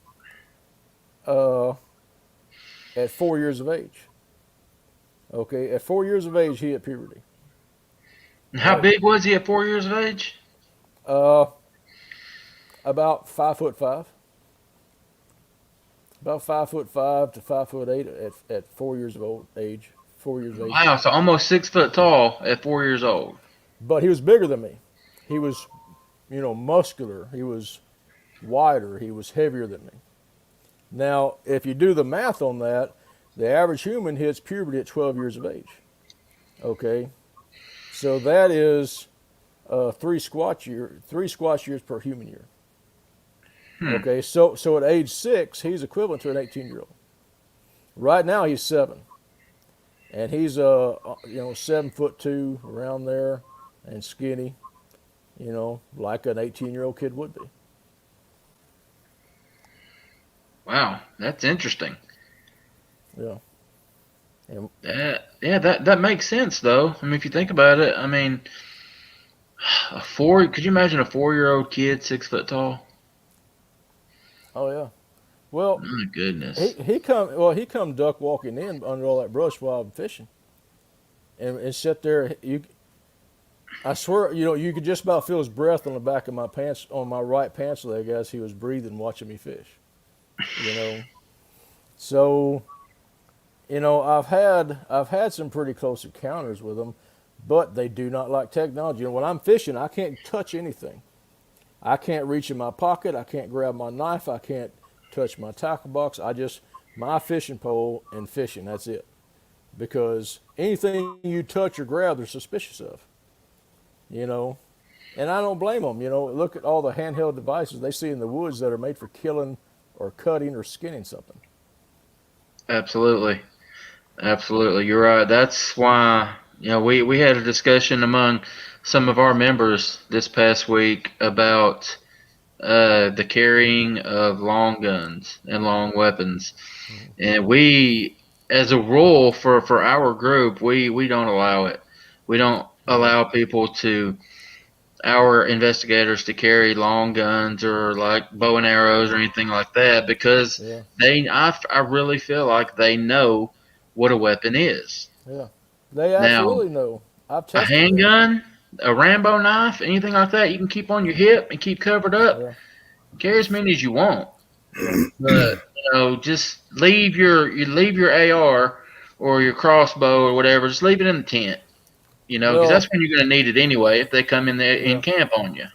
at 4 years of age. Okay. At 4 years of age, he hit puberty. How big was he at 4 years of age? About 5'5". About 5'5" to 5'8" at 4 years of age. 4 years of age. Wow, so almost 6 foot tall at 4 years old. But he was bigger than me. He was, muscular. He was wider. He was heavier than me. Now, if you do the math on that, the average human hits puberty at 12 years of age. Okay, so that is 3 squash years per human year. Okay, so at age 6, he's equivalent to an 18-year-old. Right now, he's 7. and he's 7'2" around there, and skinny, like an 18-year-old kid would be. Wow, that's interesting. Yeah, and That makes sense though. I mean, if you think about it, I mean, a four. Could you imagine a 4 year old kid 6 foot tall? oh yeah. Well, My he goodness. he come well he come duck walking in under all that brush while I'm fishing, and sit there. I swear, you could just about feel his breath on the back of my pants, on my right pants leg, as he was breathing, watching me fish. You know, so I've had some pretty close encounters with them, but they do not like technology. And when I'm fishing, I can't touch anything. I can't reach in my pocket. I can't grab my knife. I can't touch my tackle box. I just my fishing pole and fishing. That's it. Because anything you touch or grab, they're suspicious of. You know, and I don't blame them. Look at all the handheld devices they see in the woods that are made for killing or cutting or skinning something. Absolutely. Absolutely. You're right. That's why, we had a discussion among some of our members this past week about the carrying of long guns and long weapons. Mm-hmm. And we, as a rule for our group, we don't allow it. We don't Yeah, allow people to, our investigators, to carry long guns or like bow and arrows or anything like that because yeah, I really feel like they know what a weapon is. yeah. They Now, absolutely know. I've a tested that. handgun, a Rambo knife, anything like that, you can keep on your hip and keep covered up. Yeah, Carry as many as you want, yeah. but just you leave your AR or your crossbow or whatever. Just leave it in the tent, because Well, that's when you're going to need it anyway if they come in there in yeah. camp on you.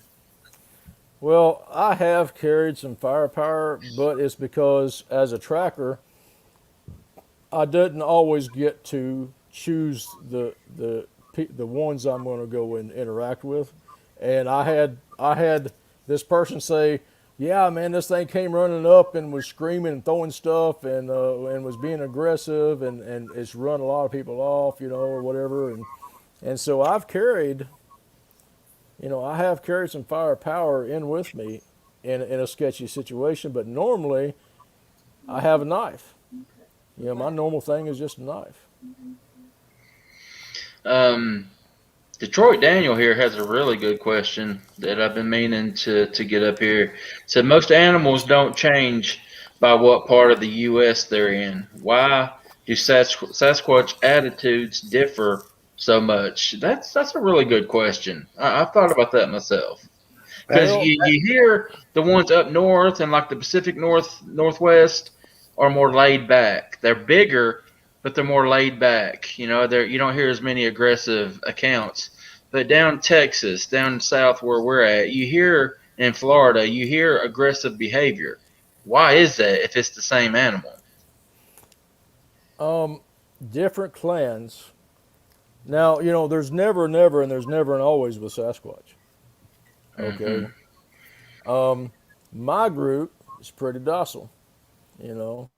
Well, I have carried some firepower, but it's because as a tracker, I didn't always get to choose the ones I'm going to go and interact with, and I had this person say, "Yeah, man, this thing came running up and was screaming and throwing stuff and was being aggressive and it's run a lot of people off, or whatever." And so I have carried some firepower in with me in a sketchy situation, but normally I have a knife. My normal thing is just a knife. Um, Detroit Daniel here has a really good question that I've been meaning to get up here. Said most animals don't change by what part of the U.S. they're in. Why do Sasquatch attitudes differ so much? That's a really good question. I've thought about that myself because Well, you hear the ones up north and like the Pacific Northwest are more laid back. They're bigger, but they're more laid back. You don't hear as many aggressive accounts. But down Texas, down south where we're at, you hear in Florida, you hear aggressive behavior. Why is that if it's the same animal? Um, Different clans. Now, there's never, never, and there's never and always with Sasquatch. Hmm. Okay. Um, my group is pretty docile. You know.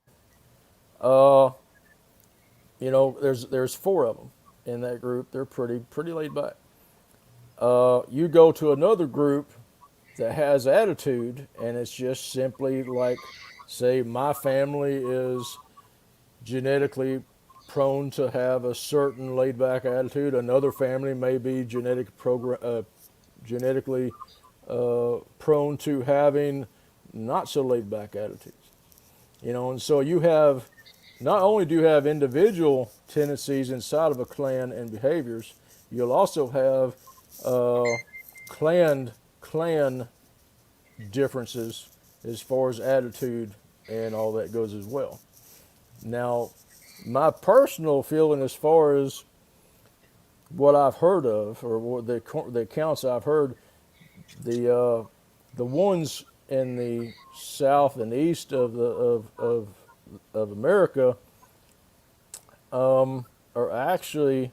Uh, there's four of them in that group. They're pretty laid back. You go to another group that has attitude, and it's just simply like, say, my family is genetically prone to have a certain laid back attitude. Another family may be genetically prone to having not so laid back attitudes. And so you have not only do you have individual tendencies inside of a clan and behaviors, you'll also have uh, clan differences as far as attitude and all that goes as well. Now, my personal feeling as far as what I've heard of, or what the accounts I've heard, the ones in the south and east of America are actually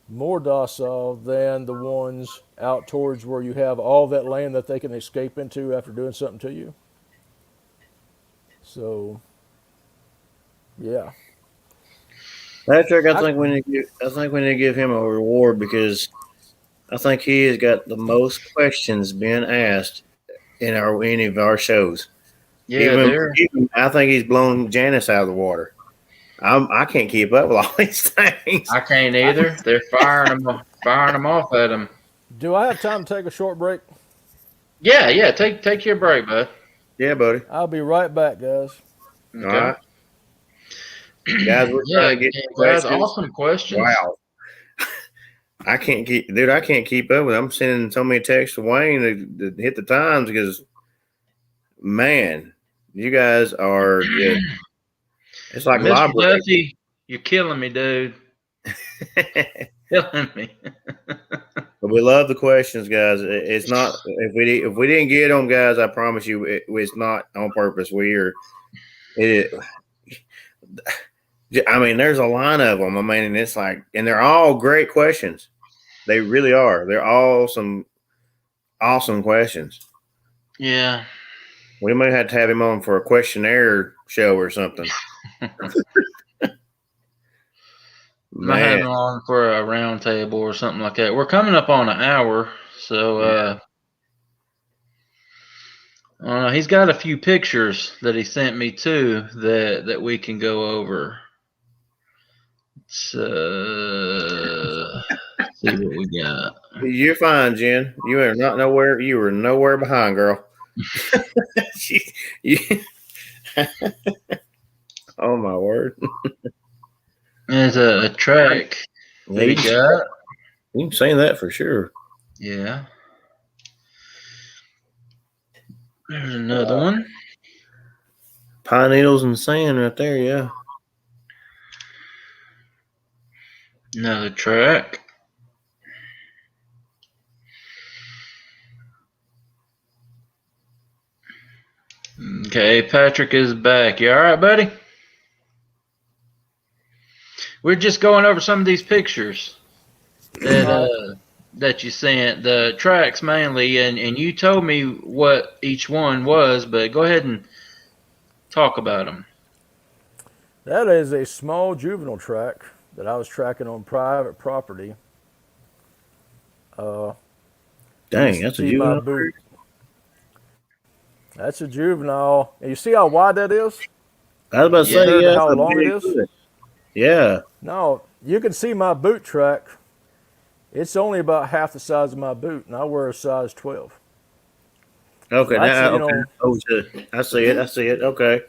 more docile than the ones out towards where you have all that land that they can escape into after doing something to you. So, yeah. Patrick, I think we need to give him a reward because I think he has got the most questions being asked in any of our shows. Yeah, even I think he's blown Janice out of the water. I can't keep up with all these things. I can't either. They're firing them off at him. Do I have time to take a short break? Yeah. Take your break, bud. Yeah, buddy. I'll be right back, guys. Okay. All right. Guys, we're trying to get questions. Awesome questions. Wow. I can't keep up with it. I'm sending so many texts to Wayne to hit the times because, man, you guys are just, it's like Mr. library. Duffy, you're killing me, dude. Killing me. But we love the questions, guys. It's not if we didn't get them, guys. I promise you, it's not on purpose. I mean, there's a line of them. I mean, and it's like, and they're all great questions. They really are. They're all some awesome questions. Yeah. We might have to have him on for a questionnaire show or something. Might have him on for a round table or something like that. We're coming up on an hour, so he's got a few pictures that he sent me too that we can go over. So see what we got. You're fine, Jen. You are not nowhere. You were nowhere behind, girl. Oh my word! There's a track that he got. You can say that for sure. Yeah. There's another one. Pine needles and sand right there. Yeah. Another track. Okay, Patrick is back. You all right, buddy? We're just going over some of these pictures that you sent, the tracks mainly, and you told me what each one was, but go ahead and talk about them. That is a small juvenile track that I was tracking on private property. Dang, that's a juvenile. That's a juvenile. And you see how wide that is? I was about to say, yeah, how long it is? Yeah. No, you can see my boot track. It's only about half the size of my boot, and I wear a size 12. Okay, so I see it. Okay.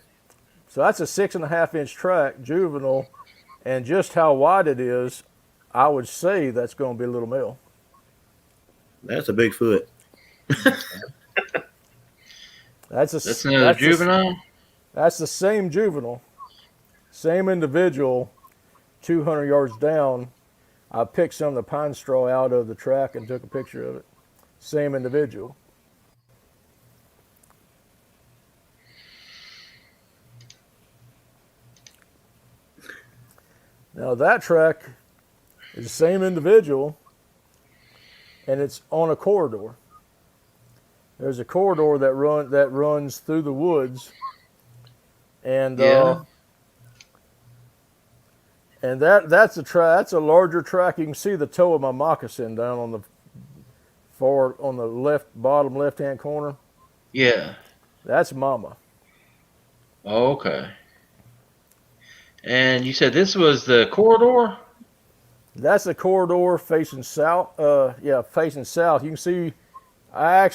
So that's a 6.5-inch track, juvenile, and just how wide it is, I would say that's going to be a little male. That's a big foot. That's another juvenile? That's the same juvenile, same individual, 200 yards down. I picked some of the pine straw out of the track and took a picture of it. Same individual. Now that track is the same individual, and it's on a corridor. There's a corridor that runs through the woods, and and that's a larger track. You can see the toe of my moccasin down on the bottom left hand corner. Yeah, that's Mama. Oh, okay. And you said this was the corridor? That's the corridor facing south. Facing south. You can see. I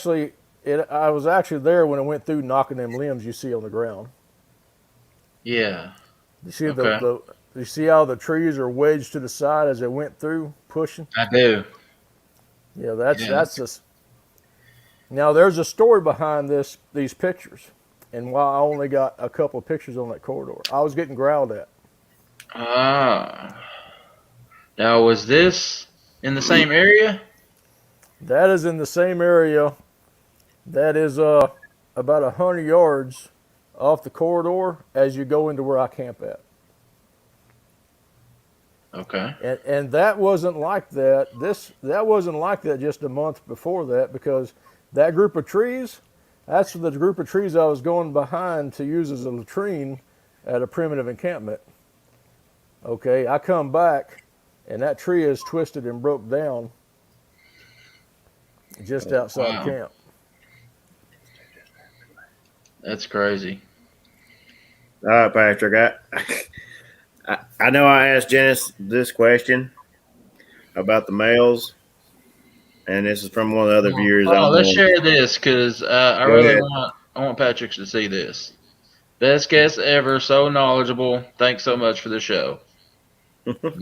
was actually there when it went through, knocking them limbs you see on the ground. Yeah. You see you see how the trees are wedged to the side as it went through, pushing? I do. Yeah, that's just. Now there's a story behind these pictures, and why I only got a couple of pictures on that corridor. I was getting growled at. Now was this in the same area? That is in the same area. That is about 100 yards off the corridor as you go into where I camp at. Okay. And that wasn't like that. That wasn't like that just a month before that, because that group of trees, that's the group of trees I was going behind to use as a latrine at a primitive encampment. Okay, I come back, and that tree is twisted and broke down just outside Wow. camp. That's crazy. All right, Patrick. I know I asked Janice this question about the males, and this is from one of the other viewers. I Oh, don't let's know. share this because I Go really ahead. want Patrick to see this. Best guest ever, so knowledgeable. Thanks so much for the show.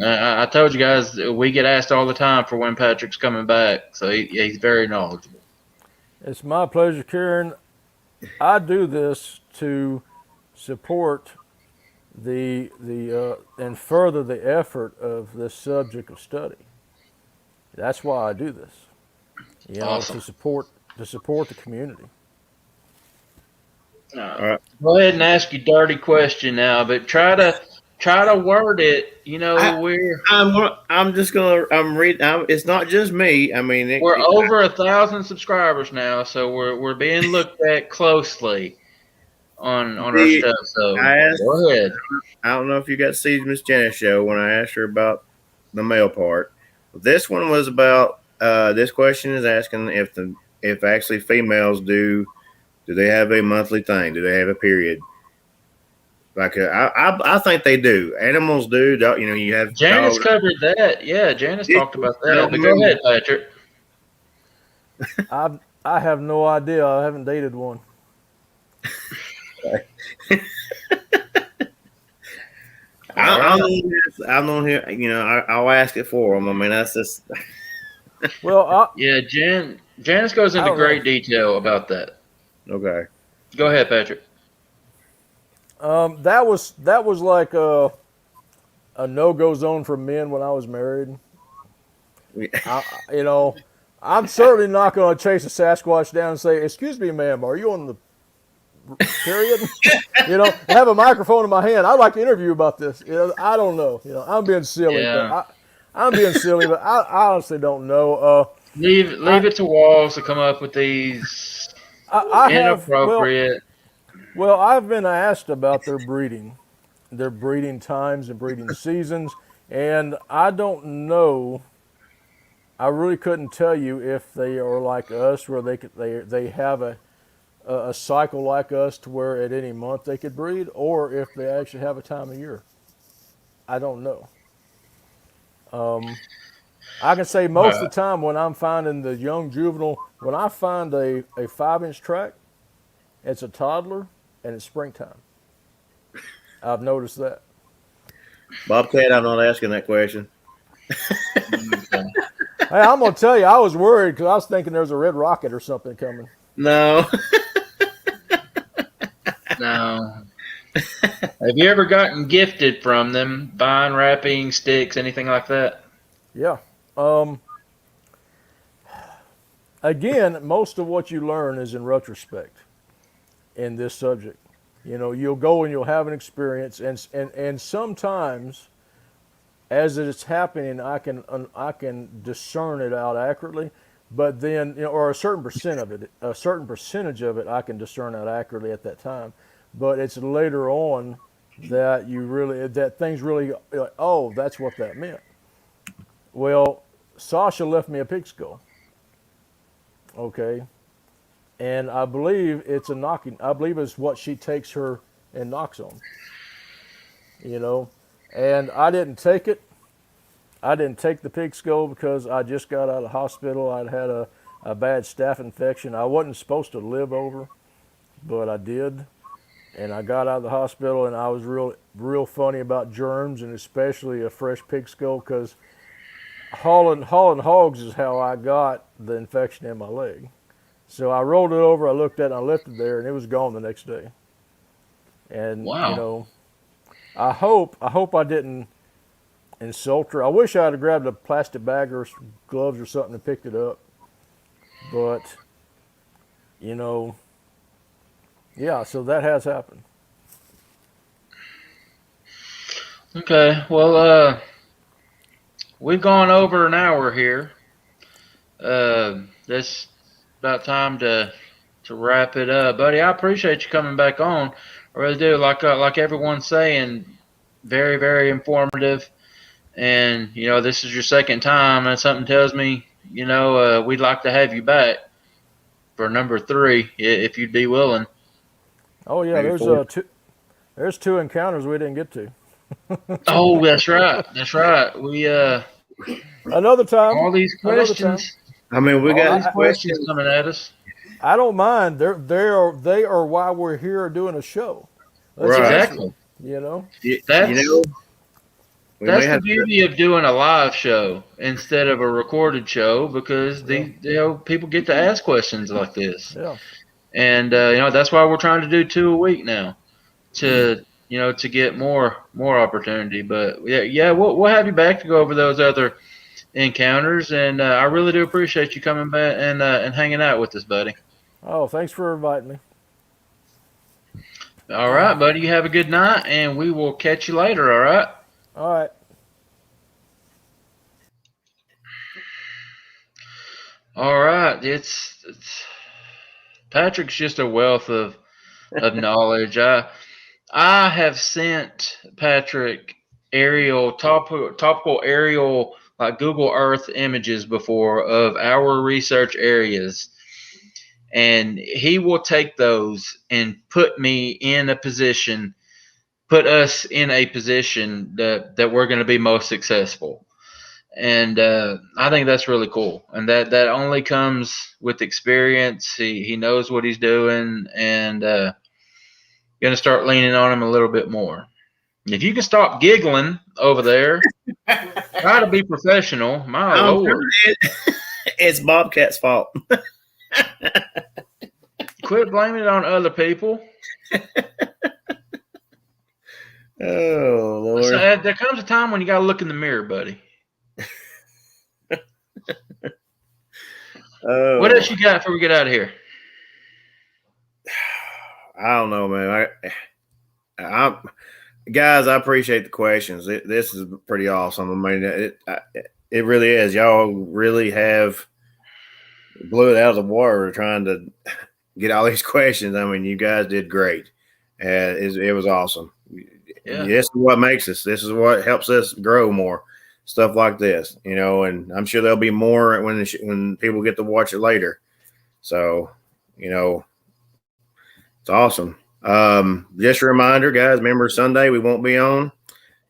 I told you guys we get asked all the time for when Patrick's coming back, so he's very knowledgeable. It's my pleasure, Karen. I do this to support and further the effort of this subject of study. That's why I do this. Awesome. To support the community. All right. Go ahead and ask your dirty question now, but try to word it. I'm reading. It's not just me. I mean, We're over 1,000 subscribers now, so we're being looked at closely on our stuff. So go ahead. I don't know if you got to see Miss Janice show when I asked her about the male part. This one was about. This question is asking if actually females do they have a monthly thing? Do they have a period? Like I think they do. Animals do. You have Janice dogs. covered that. Yeah, Janice talked about that. But go ahead, Patrick. I have no idea. I haven't dated one. I'm on here. I'll ask it for them. I mean, that's just. Well, Janice goes into great detail about that. Okay. Go ahead, Patrick. That was like a no-go zone for men when I was married. I'm certainly not going to chase a Sasquatch down and say, "Excuse me, ma'am, are you on the period?" Have a microphone in my hand. I'd like to interview you about this. I don't know. I'm being silly, but I'm being silly, but I honestly don't know. Leave it to Walls to come up with these inappropriate. Well, I've been asked about their breeding times and breeding seasons, and I don't know. I really couldn't tell you if they are like us, where they have a cycle like us, to where at any month they could breed, or if they actually have a time of year. I don't know. I can say most of the time when I'm finding the young juvenile, when I find a 5-inch track, it's a toddler and it's springtime. I've noticed that. Bobcat, I'm not asking that question. Hey, I'm going to tell you, I was worried because I was thinking there's a red rocket or something coming. No. No. Have you ever gotten gifted from them? Vine wrapping, sticks, anything like that? Yeah. Again, most of what you learn is in retrospect in this subject. You'll go and you'll have an experience, and sometimes, as it's happening, I can discern it out accurately. But then, or a certain percentage of it, I can discern out accurately at that time. But it's later on that things really, oh, that's what that meant. Well, Sasha left me a pig skull. Okay. And I believe it's a knocking. I believe it's what she takes her and knocks on. And I didn't take it. I didn't take the pig skull because I just got out of the hospital. I'd had a bad staph infection. I wasn't supposed to live over, but I did. And I got out of the hospital, and I was real funny about germs, and especially a fresh pig skull, because hauling hogs is how I got the infection in my leg. So I rolled it over, I looked at it, I left it there, and it was gone the next day. And wow. I hope I didn't insult her. I wish I had grabbed a plastic bag or gloves or something and picked it up. But yeah, so that has happened. Okay, well, we've gone over an hour here. That's about time to wrap it up, buddy. I appreciate you coming back on. I really do. Like everyone's saying, very, very informative. And this is your second time, and something tells me we'd like to have you back for number 3 if you'd be willing. Oh yeah, there's two encounters we didn't get to. Oh, that's right. That's right. We Another time. all these Another time. questions. I mean, we all got these questions coming at us. I don't mind. They are why we're here doing a show. Right. Exactly. That's the beauty of doing a live show instead of a recorded show, because people get to ask questions like this. Yeah. And that's why we're trying to do 2 a week now, to get more opportunity. But we'll have you back to go over those other encounters, and I really do appreciate you coming back and hanging out with us, buddy. Oh, thanks for inviting me. All right, buddy. You have a good night, and we will catch you later. All right. All right. All right. It's Patrick's just a wealth of knowledge. I have sent Patrick topical aerial, like Google Earth images before of our research areas, and he will take those and put us in a position that we're going to be most successful. And I think that's really cool, and that only comes with experience. He knows what he's doing, and going to start leaning on him a little bit more. If you can stop giggling over there, try to be professional. My Lord. It's Bobcat's fault. Quit blaming it on other people. Oh, Lord. So, there comes a time when you got to look in the mirror, buddy. What else you got before we get out of here? I don't know, man. Guys, I appreciate the questions. This is pretty awesome. I mean, it really is. Y'all really have blew it out of the water trying to get all these questions. I mean, you guys did great. It was awesome. Yeah. This is what makes us. This is what helps us grow more. Stuff like this, and I'm sure there'll be more when people get to watch it later. So, it's awesome. Just a reminder, guys, remember Sunday we won't be on.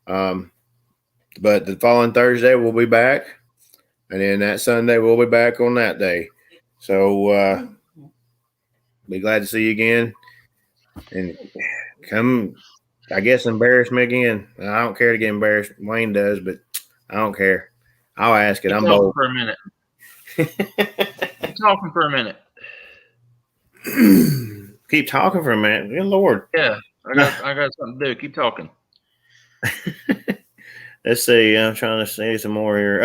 But the following Thursday we'll be back. And then that Sunday we'll be back on that day. So be glad to see you again. And come, I guess, embarrass me again. I don't care to get embarrassed. Wayne does, but I don't care. I'll ask it. I'm bold. For a minute. Keep talking for a minute. Keep talking for a minute. Good Lord. Yeah, I got something to do. Keep talking. Let's see. I'm trying to say some more here.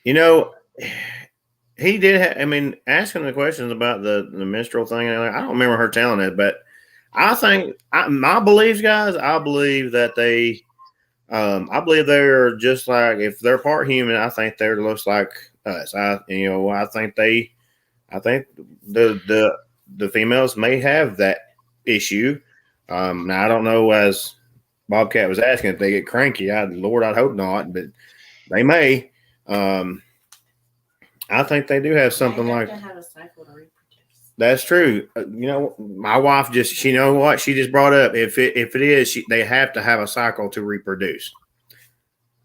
He did. Asking the questions about the minstrel thing. I don't remember her telling it, but I think my beliefs, guys. I believe that they. I believe they're just like, if they're part human, I think they're looks like us. I think the females may have that issue. Now I don't know, as Bobcat was asking, if they get cranky. Lord, I'd hope not, but they may. I think they do have something like. Have a cycle to reproduce. That's true. My wife just, she just brought up, if it is, they have to have a cycle to reproduce.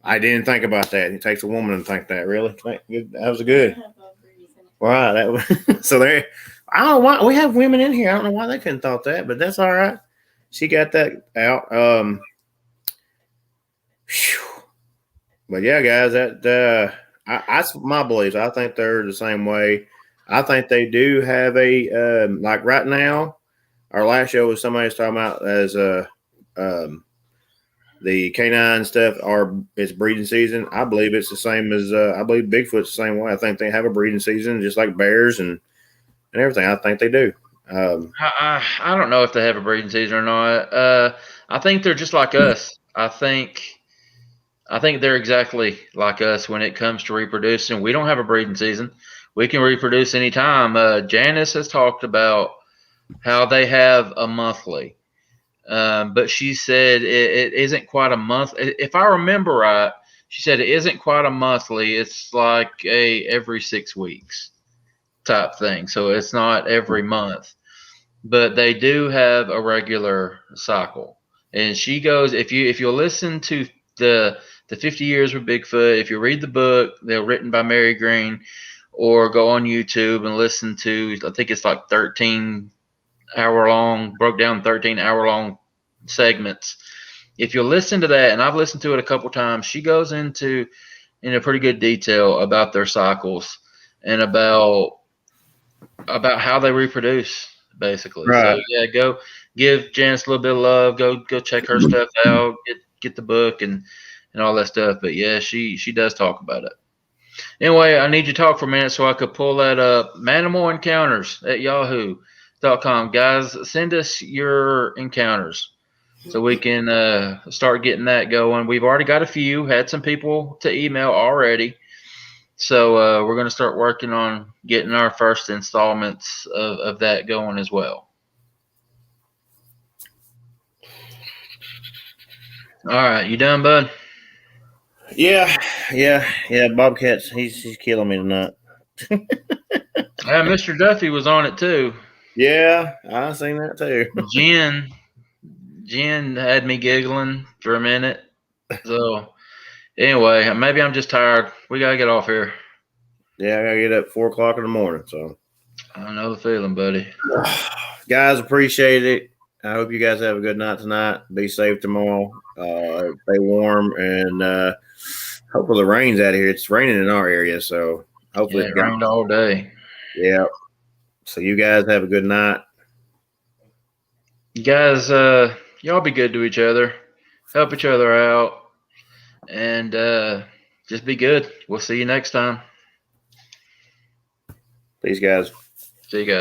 I didn't think about that. It takes a woman to think that. Really, that was good. Wow, so there. I don't know why we have women in here. I don't know why they couldn't thought that, but that's all right. She got that out. But yeah, guys, that's my beliefs. I think they're the same way. I think they do have a like right now. Our last show was somebody was talking about as the canine stuff. It's breeding season. I believe it's the same as I believe Bigfoot's the same way. I think they have a breeding season just like bears and everything. I think they do. I don't know if they have a breeding season or not. I think they're just like us. I think they're exactly like us when it comes to reproducing. We don't have a breeding season. We can reproduce anytime. Janice has talked about how they have a monthly. But she said it isn't quite a month. If I remember right, she said it isn't quite a monthly. It's like a every 6 weeks type thing. So it's not every month, but they do have a regular cycle. And she goes, if you'll listen to the 50 Years with Bigfoot, if you read the book, they're written by Mary Green, or go on YouTube and listen to, I think it's like 13-hour long, broke down 13-hour long segments. If you listen to that, and I've listened to it a couple times, she goes into in a pretty good detail about their cycles and about how they reproduce, basically. Right. So yeah, go give Janice a little bit of love. Go check her stuff out. Get the book and all that stuff. But yeah, she does talk about it. Anyway, I need you to talk for a minute so I could pull that up. Mannimal Encounters at yahoo.com. Guys, send us your encounters so we can start getting that going. We've already got a few, had some people to email already. So we're going to start working on getting our first installments of that going as well. All right, you done, bud? Yeah. Bobcats, he's killing me tonight. Yeah, Mr. Duffy was on it too. Yeah, I seen that too. Jen had me giggling for a minute. So anyway, maybe I'm just tired. We gotta get off here. Yeah, I gotta get up at 4 o'clock in the morning. So I know the feeling, buddy. Guys, appreciate it. I hope you guys have a good night tonight. Be safe tomorrow. Stay warm, and hopefully the rain's out here. It's raining in our area, so hopefully it rained all day. Yeah. So you guys have a good night. You guys, y'all be good to each other. Help each other out. And just be good. We'll see you next time. Peace, guys. See you guys.